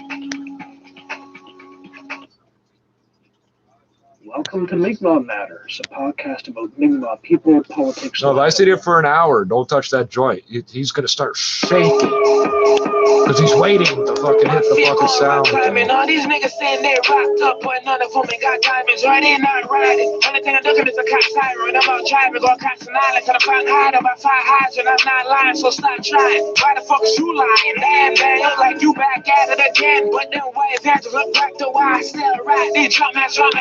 Welcome Welcome to Mi'kmaq Matters, a podcast about Mi'kmaq people, politics. No, I sit here for an hour. Don't touch that joint. He's gonna start shaking because he's waiting to fucking hit the fucking sound. All these niggas saying they rocked up, but none of them ain't got diamonds. Right? They not riding. Only thing I'm looking is a cop siren. I'm out driving, going cops and island, trying to find hide on my fire hydrant. I'm not lying, so stop trying. Why the fuck is you lying? Damn, look like you back at it again. But them white advances look back to why I still ride. These drum ass. Lord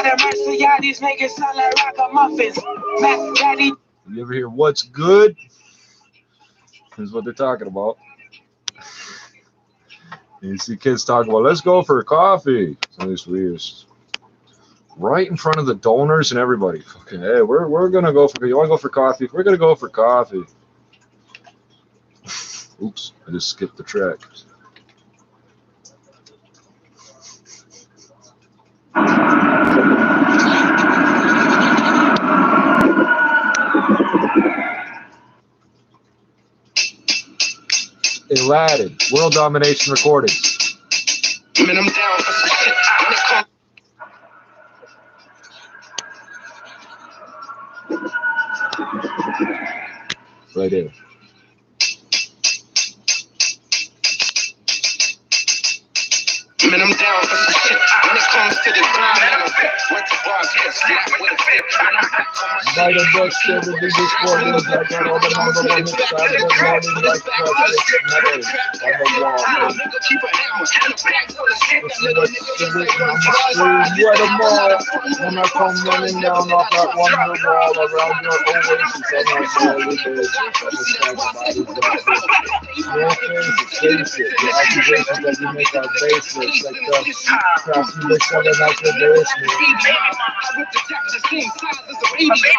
of mercy, y'all these niggas sound like ragamuffins. Mac Daddy. You ever hear what's good? Here's what they're talking about. You see kids talking about, let's go for coffee. So this weird. Right in front of the donors and everybody. Okay, hey, we're gonna go for. You want to go for coffee? We're gonna go for coffee. Oops, I just skipped the track. Aladdin, World Domination Recordings. Man, I'm down for some shit. When it comes right here. Man, I'm down for some shit. When it comes to the grind, man, went to bars, get slapped with a fit. By the books, everything is recorded. I got all the number one hits out of the morning, like metal on the wall. What a ball. When I come running down off that wonder wall around your oasis, I'm not really good. The accusations that you make are baseless, like the crap you make selling out your basement.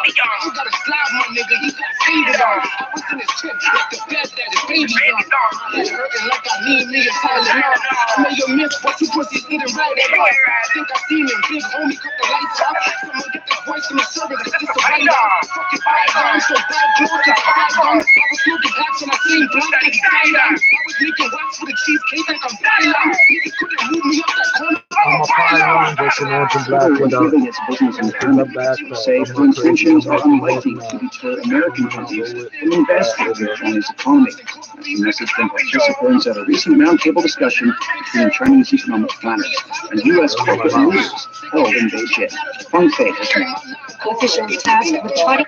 You gotta slide, my nigga. He got faded on. I was in his trip like the bed that his baby on. It's hurting like I need me a Tylenol. I made your miss, but you pussies didn't write it off. I think I seen him. Big homie cut the lights off. Someone get that voice from the server. It's just a write-off. Fucking bad so bad close to bad guns. I was smoking packs and I seen black and silence. I was making wax for the cheesecake like I'm violent. Niggas couldn't move me up that corner. I'm a pylon, just an orange and black with a back. Say foreign tensions are unlikely to deter American companies from investing in China's economy. That's the message from participants at a recent roundtable discussion between Chinese economic planners and U.S. corporate leaders held in Beijing. Fun fact is now. Officials tasked with trying.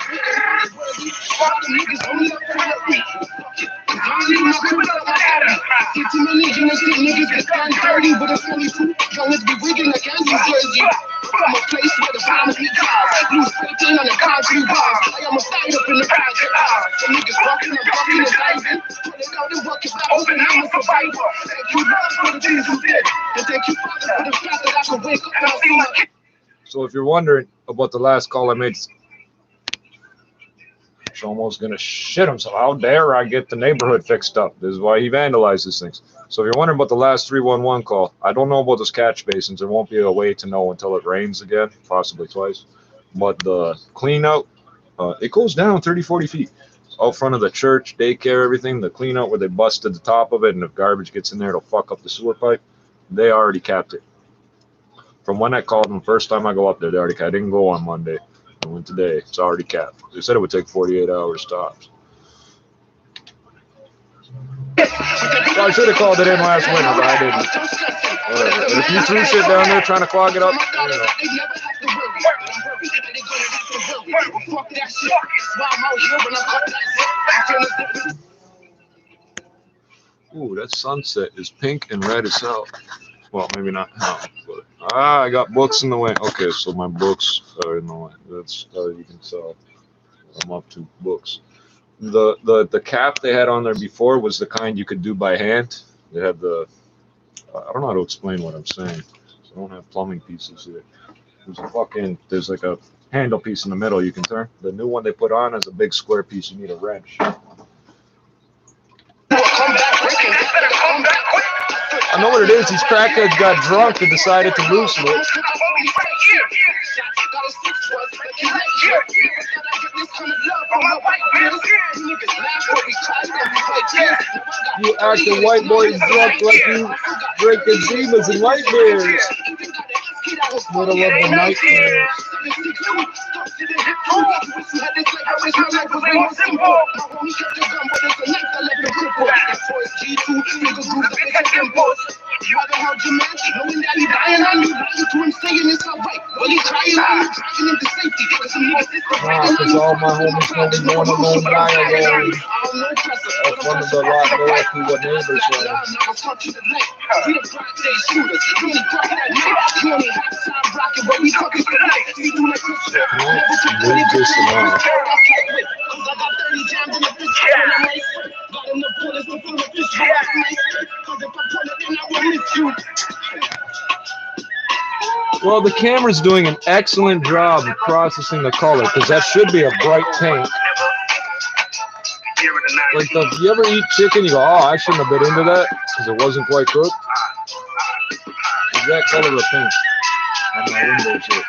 From a place where the bombs be cars, lose 15 on the concrete bars. I almost died up in the project house. The niggas walking and walking and diving. When they go to work, it's the open I'm a survivor. Thank you, Lord, for the things you did. And thank you, Father, for the fact that I could wake up and I see my kids. So if you're wondering about the last call I made, he's almost gonna shit himself. How dare I get the neighborhood fixed up? This is why he vandalizes things. So if you're wondering about the last 311 call, I don't know about those catch basins. There won't be a way to know until it rains again, possibly twice. But the clean out, it goes down 30, 40 feet. Out front of the church, daycare, everything, the clean out where they busted the top of it, and if garbage gets in there, it'll fuck up the sewer pipe. They already capped it. From when I called them, first time I go up there, they already capped. I didn't go on Monday. I went today. It's already capped. They said it would take 48 hours tops. So I should have called it in last winter, but I didn't. Whatever. But if you threw shit down there trying to clog it up, ooh, that sunset is pink and red as hell. Well, maybe not now, but I got books in the way. Okay, so my books are in the way. That's how you can tell. I'm up to books. The cap they had on there before was the kind you could do by hand. They had the, I don't know how to explain what I'm saying. So I don't have plumbing pieces here. There's like a handle piece in the middle you can turn. The new one they put on is a big square piece. You need a wrench. I know what it is. These crackheads got drunk and decided to loosen it. You acting white boys drunk like you drinking demons and white beers. Middle of the nightmare. Because all my homies know me going alone dialogue. That's one of the lot more to what neighbors say. Move this along. Well, the camera's doing an excellent job of processing the color, because that should be a bright pink. Like, you ever eat chicken, you go, oh, I shouldn't have been into that, because it wasn't quite cooked. Is that color of pink on my windows here?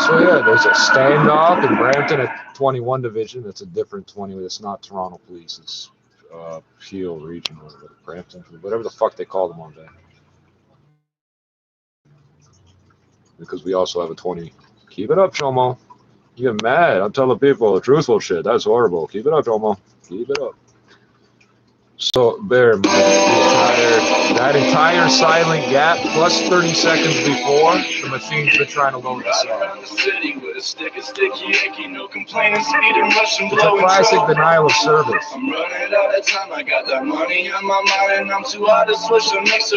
So yeah, there's a standoff in Brampton at 21 Division. That's a different 20. It's not Toronto Police. It's Peel Region or Brampton, whatever the fuck they call them on there. Because we also have a 20. Keep it up, Chomo. You get mad. I'm telling people the truthful shit. That's horrible. Keep it up, Chomo. Keep it up. So bear in mind, that entire silent gap plus 30 seconds before the machine's been trying to load the song. It's a classic denial of service.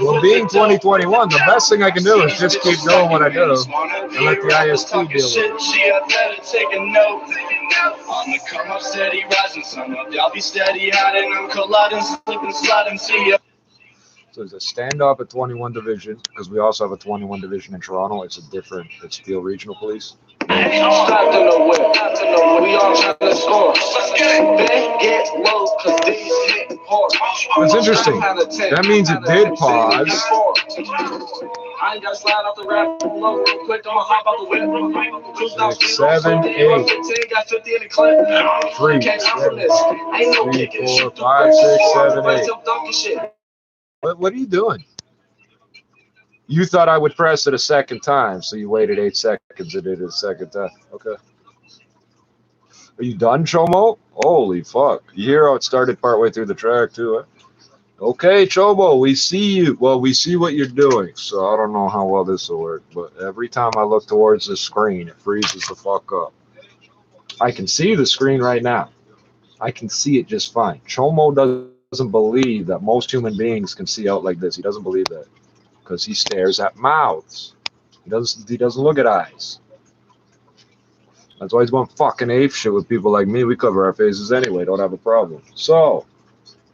Well, being 2021, the best thing I can do is just keep doing what I do and let the IST deal with it. On the come up, steady rising, sun up, y'all be steady hiding, I'm colliding, slipping, sliding, see ya. So there's a standoff at 21 Division, because we also have a 21 Division in Toronto. It's a different, it's Peel Regional Police. We all trying to score. Get low, cause these hit hard. It's interesting. That means it did pause. I ain't gotta slide off the rap real quick. I'ma hop out the window. 6, 7, 8. 3, 4, 5, 6, 7, 8. What are you doing? You thought I would press it a second time, so you waited 8 seconds and did it a second time. Okay. Are you done, Chomo? Holy fuck. You hear how it started partway through the track, too, huh? Okay, Chomo, we see you. Well, we see what you're doing, so I don't know how well this will work, but every time I look towards the screen, it freezes the fuck up. I can see the screen right now. I can see it just fine. Chomo doesn't believe that most human beings can see out like this. He doesn't believe that because he stares at mouths. He doesn't look at eyes. That's why he's going fucking ape shit with people like me. We cover our faces anyway. Don't have a problem. So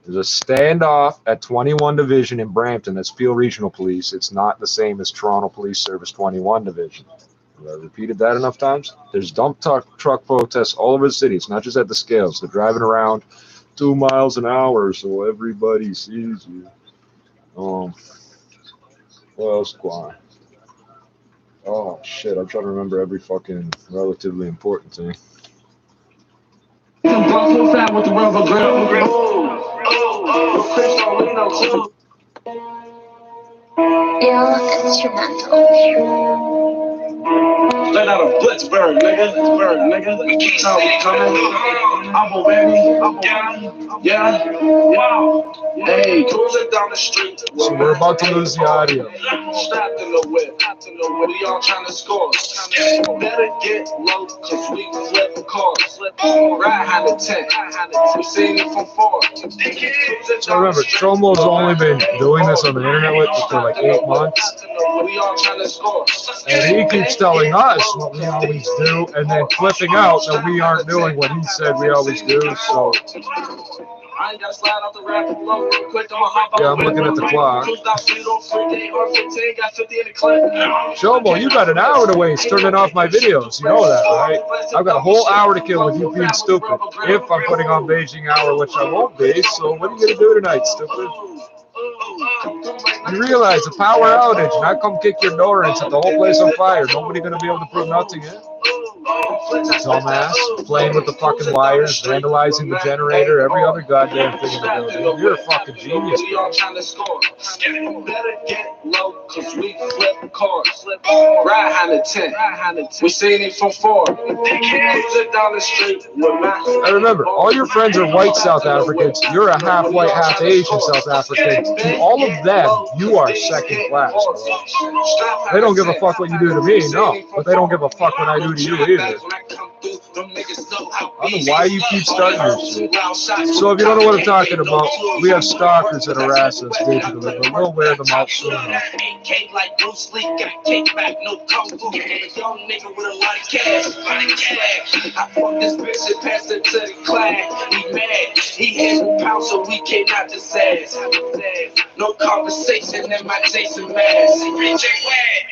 there's a standoff at 21 Division in Brampton. That's Peel Regional Police. It's not the same as Toronto Police Service 21 Division. Have I repeated that enough times? There's dump truck protests all over the city. It's not just at the scales. They're driving around 2 miles an hour so everybody sees you. What else going on? Oh shit, I'm trying to remember every fucking relatively important thing. Let out a Blitzburg, nigga. Blitzburg, nigga. How we coming? I'm ready. Yeah. Wow. Hey, cruising down the street. So we're about to lose the audio. Strapped in the whip. We all trying to score. Better get low, cause we flip cars. Ride had a 10. We seen it from 4. So remember, Chomo's only been doing this on the internet with for like 8 months. And he keeps telling us what we always do and then flipping out that we aren't doing what he said we always do. So yeah, I'm looking at the clock. Chomo, you got an hour to waste turning off my videos. You know that, right? I've got a whole hour to kill with you being stupid. If I'm putting on Beijing hour, which I won't be. So what are you going to do tonight, stupid? You realize the power outage, and I come kick your door and set the whole place on fire. Nobody gonna be able to prove nothing yet. Dumbass, playing with the fucking wires, vandalizing the generator, every other goddamn thing in the building. You're a fucking genius, bro. Better get low, cause we flip cars. Ride Honda 10. We seen it from far. Down the street with my. I remember, all your friends are white South Africans. You're a half white, half Asian South African. To all of them, you are second class, bro. They don't give a fuck what you do to me, no. But they don't give a fuck what I do to you either. I don't know why you keep starting this shit. So if you don't know what I'm talking about, we have stalkers that harass us digitally, but we'll wear them out soon enough. Like Bruce Lee, got kicked back, no kung fu. A young nigga with a lot of cash. I fuck this bitch and pass it to the class. He mad, he has a pound, so we cannot just ass. No conversation in my Jason mask.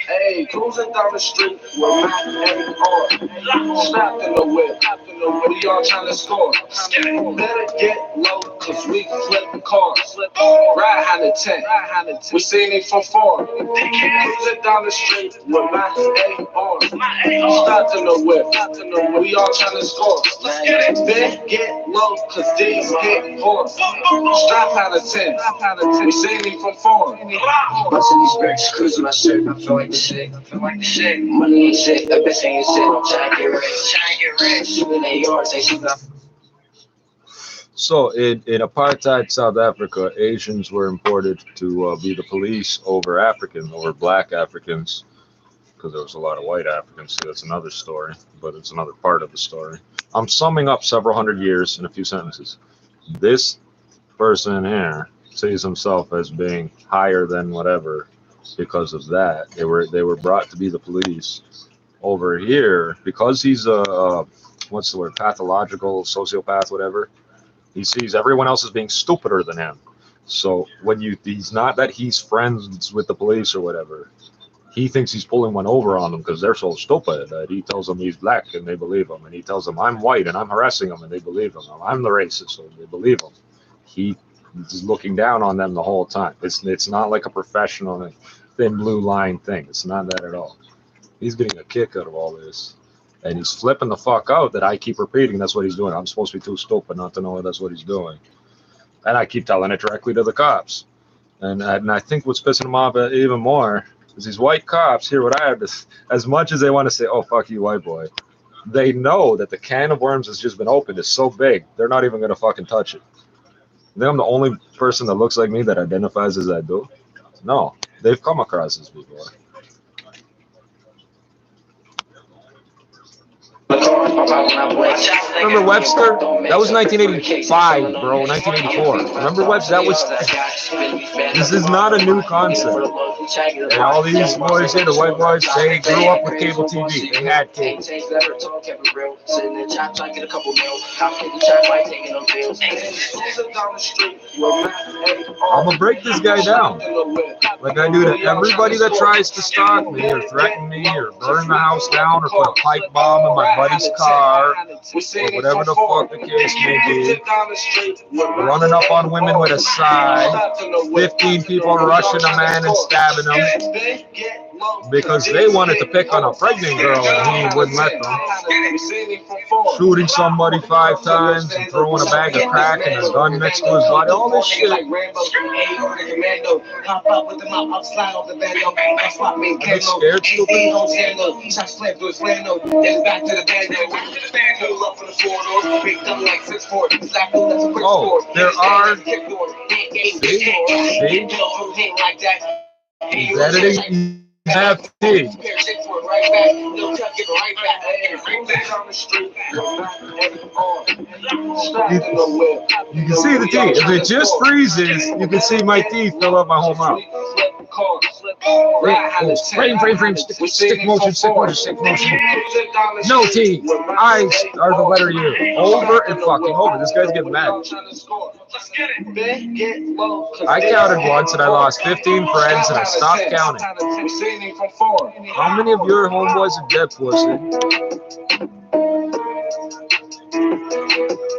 Hey, cruising down the street with my heavy heart. Strapped in the whip, we all trying to score. Better get low, cause we flip cars. Ride Honda 10, we seen it from far. Cruising down the street with my AR. Strapped in the whip, we all trying to score. Better get low, cause these get hard. Strap Honda 10, we seen it from far. Bustin' these bricks, cruising my shit, I feel like the shit, Money ain't shit, the bitch ain't shit, I'm trying to get rich, shooting at yards, they shoot up. So in apartheid South Africa, Asians were imported to be the police over black Africans, because there was a lot of white Africans. So that's another story, but it's another part of the story. I'm summing up several hundred years in a few sentences. This person in here sees himself as being higher than whatever because of that. They were brought to be the police. Over here, because he's a what's the word, pathological sociopath, whatever, he sees everyone else as being stupider than him. So when he's not that he's friends with the police or whatever, he thinks he's pulling one over on them because they're so stupid that he tells them he's black and they believe him, and he tells them I'm white and I'm harassing them and they believe him. I'm the racist, so they believe him. He is looking down on them the whole time. It's not like a professional thin blue line thing. It's not that at all. He's getting a kick out of all this. And he's flipping the fuck out that I keep repeating that's what he's doing. I'm supposed to be too stupid not to know that's what he's doing. And I keep telling it directly to the cops. And I think what's pissing him off even more is these white cops hear what I have to, as much as they want to say, oh, fuck you, white boy, they know that the can of worms has just been opened is so big, they're not even going to fucking touch it. You think I'm the only person that looks like me that identifies as I do? No, they've come across this before. Remember Webster? That was 1985, bro. 1984. Remember Webster? That was. This is not a new concept. And all these boys here, the white boys, they grew up with cable TV. They had cable. I'm gonna break this guy down, like I do to everybody that tries to stalk me or threaten me or burn the house down or put a pipe bomb in my buddy's car, or whatever the fuck the case may be, running up on women with a sigh, 15 people rushing a man and stabbing him because they wanted to pick on a pregnant girl and he wouldn't let them, shooting somebody 5 times and throwing a bag of crack and a gun next to his body, all this shit. I get scared, stupid. Oh, there are. See? That it ain't FT. You can see the teeth. If it just freezes, you can see my teeth fill up my whole mouth. Frame, stick motion. No teeth. Eyes are the letter U. Over and fucking over. This guy's getting mad. I counted once and I lost 15 friends and I stopped counting. How many of your homeboys are dead, pussy?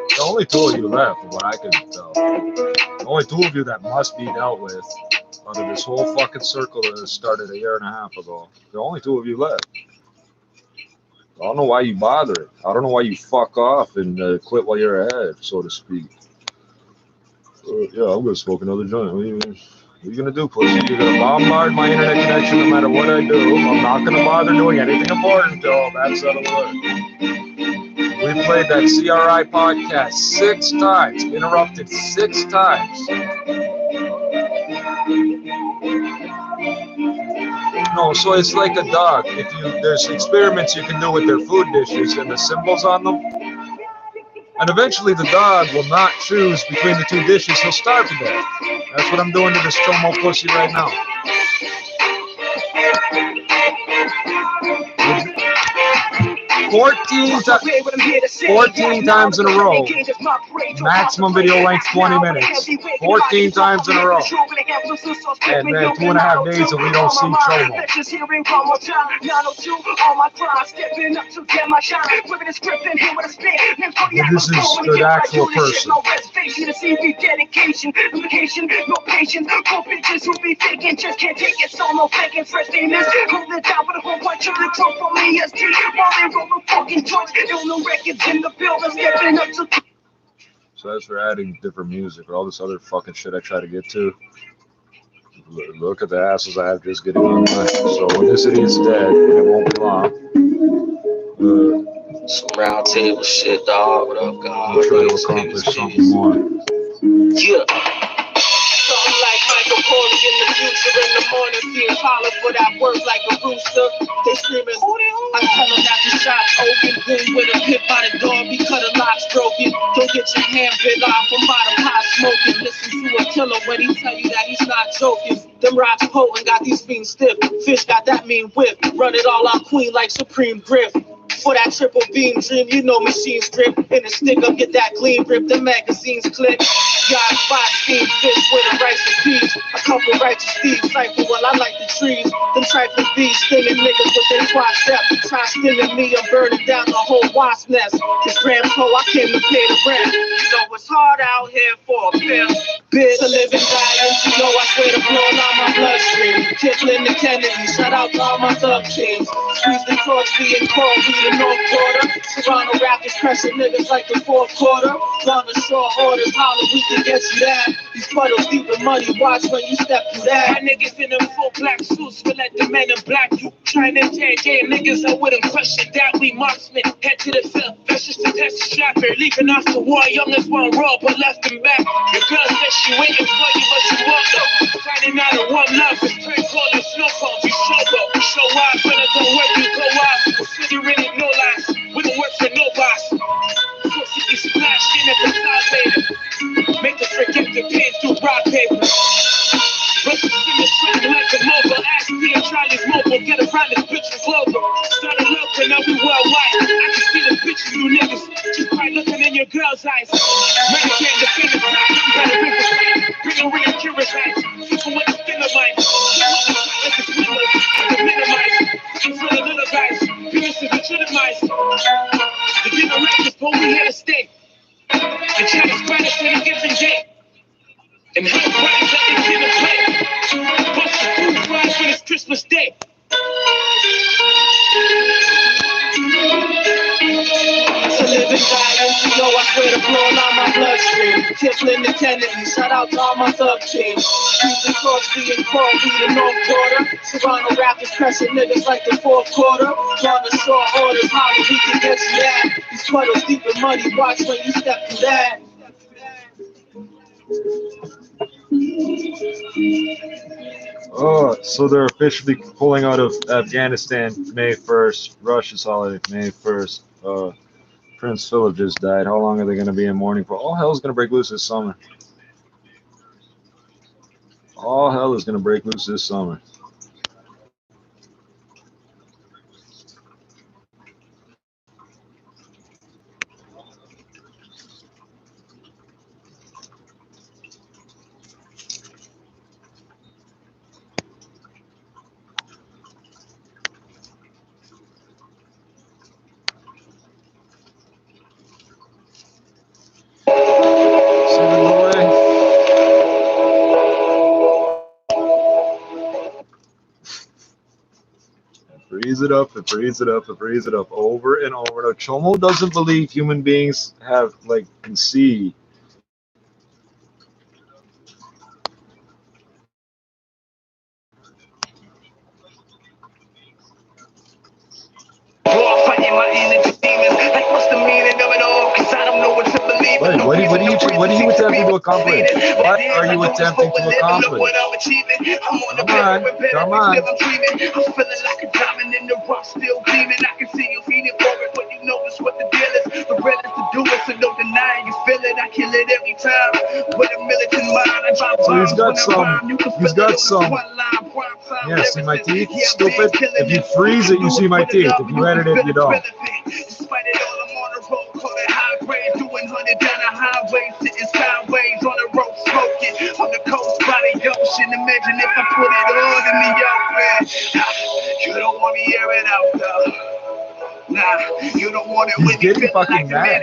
The only 2 of you left, from what I can tell. The only 2 of you that must be dealt with Out of this whole fucking circle that started a year and a half ago. There are only 2 of you left. I don't know why you bother it. I don't know why you fuck off and quit while you're ahead, so to speak. Yeah, I'm gonna smoke another joint. What are you gonna do, pussy? You're gonna bombard my internet connection no matter what I do. I'm not gonna bother doing anything important until that's out of the way. We played that CRI podcast 6 times, interrupted 6 times. No, so it's like a dog. There's experiments you can do with their food dishes and the symbols on them. And eventually the dog will not choose between the 2 dishes. He'll starve to death. That's what I'm doing to this chomo pussy right now. 14 times in a row. Maximum video length 20 minutes. 14 times in a row. And then 2.5 days and we don't see chomo. This is the actual person. No patience, for bitches who be faking, just can't take it, so no faking, fresh famous, hold it down with a whole bunch of the truck from ESG, while they roll the fucking joints, no records in the building, stepping up to. So as we're adding different music or all this other fucking shit I try to get to, look at the assholes I have just getting on my. So when this idiot's dead, and it won't be long. Some round table shit, dog. What up, God? I'll try to accomplish something more. Yeah. Something like Michael Corey in the future in the morning, seeing holler for that work like a rooster. They screaming, I tell them that the shot's open, boom with a pit by the door, because the lock's broken. Don't get your hand bit off from bottom pot smoking. Listen to a killer when he tell you that he's not joking. Them rocks potent, got these fiends stiff. Fish got that mean whip. Run it all out queen like Supreme Griff. For that triple beam dream, you know machines grip. In the stick up, get that clean grip. The magazines click. Got 5 steam fish with a rice and peas. A couple righteous thieves, cypher, well, I like the trees. Them trifling bees, stealing niggas with their quad step. Try stealing me, I'm burning down the whole wasp nest. This Grand Pro, I came to pay the rent. You know it's hard out here for a pimp. Bitch, to live and die, and you know I swear to blow on my bloodstream. Tickling the Kennedy, shout out to all my thug teams. Squeeze the torch, being cold, we the North Quarter. Toronto Raptors pressure niggas like the 4th quarter. Run the short orders, holler, we can get you that. These puddles deep in money, watch when you step through that. My niggas in them full black suits, we let the men in black you. Trying to take niggas, I wouldn't question that. We marksmen, head to the field, that's just a test of strapper. Leaving off the war, young as one roll, but left them back. Your girl said she waiting for you, but you won't though. Finding out of one love, it's pretty cold and snow cones, you showboat. Show out, when it don't work, you go out. Considering it no lies, we don't work for no boss. Pussy be splashed in at the side later. Make us forget the pain through rock paper. Russian Simmons sweating like a mobile. Ask me and Charlie's mobile. Get around this bitch is global. Started local, now we worldwide. I can see the bitches, you niggas. Just by looking in your girl's eyes. Ready can't defend the time. You better bring the fight. Bring a ring of curious eyes. People with the skin of mine. Like the swindlers. The minimize. Looking for the little guys. Penis is legitimized. The generations, but we here to stay. The Chinese credits in a given day. And her bodies that they can't play. Bust the food fries when it's Christmas Day. To live and die, and you know I swear to blow on my bloodstream. Tickling the Kennedy, shout out to all my thug teams. Squeeze the torch, being cold, we the North Quarter. Toronto Raptors pressure niggas like the 4th quarter. Run the short orders, holler, we can get you that. These puddles deep in money, watch when you step through that. Oh, so they're officially pulling out of Afghanistan May 1st. Russia's holiday, May 1st. Prince Philip just died. How long are they going to be in mourning for? All hell's going to break loose this summer. All hell is going to break loose this summer. freeze it up and freeze it up and freeze it up over and over. Now, Chomo doesn't believe human beings have, like, can see. Wait, what are you attempting to accomplish? What are you attempting to accomplish? Come on. I'm feeling like a diamond in the rough, still gleaming. I can see you feeding for it, but you know it's what the deal is. The realest to do it, so no denying you feel it. I kill it every time with a militant mind. I drop So he's got bombs some. Yeah, see my teeth? Stupid. If you freeze it, you see my teeth. If you edit it, you don't. Despite it all, I'm on the road, calling high grade, doing 100 down the highway, sitting sideways on the road, smoking on the coast by the ocean. Imagine if I put it all in the open. You don't want me air it out, though. Nah, you don't want it when He's getting fucking mad.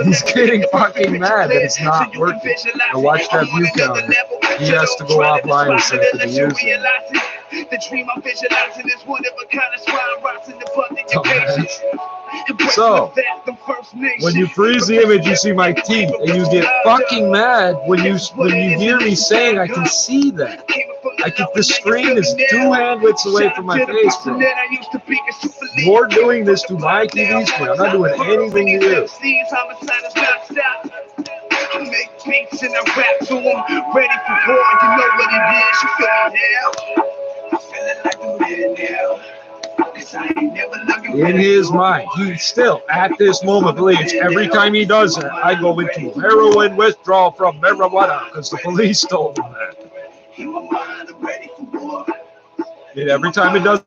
He's getting fucking mad that it's not working. Now watch that view counter. He has to go offline and say to the user. The dream I'm visualizing is one of a kind of swine rots in the public occasions. So, when you freeze the image, you see my teeth, and you get fucking mad when you hear me saying I can see that. The screen is 2 hand widths away from my face, bro. You're doing this to my TV screen. I'm not doing anything to you. I make beats and I rap to them, ready for war. You know what it is. You feel me now? I'm feeling like a man now. In his mind, he still, at this moment, believes every time he does it, I go into heroin withdrawal from marijuana because the police told him that. And every time he does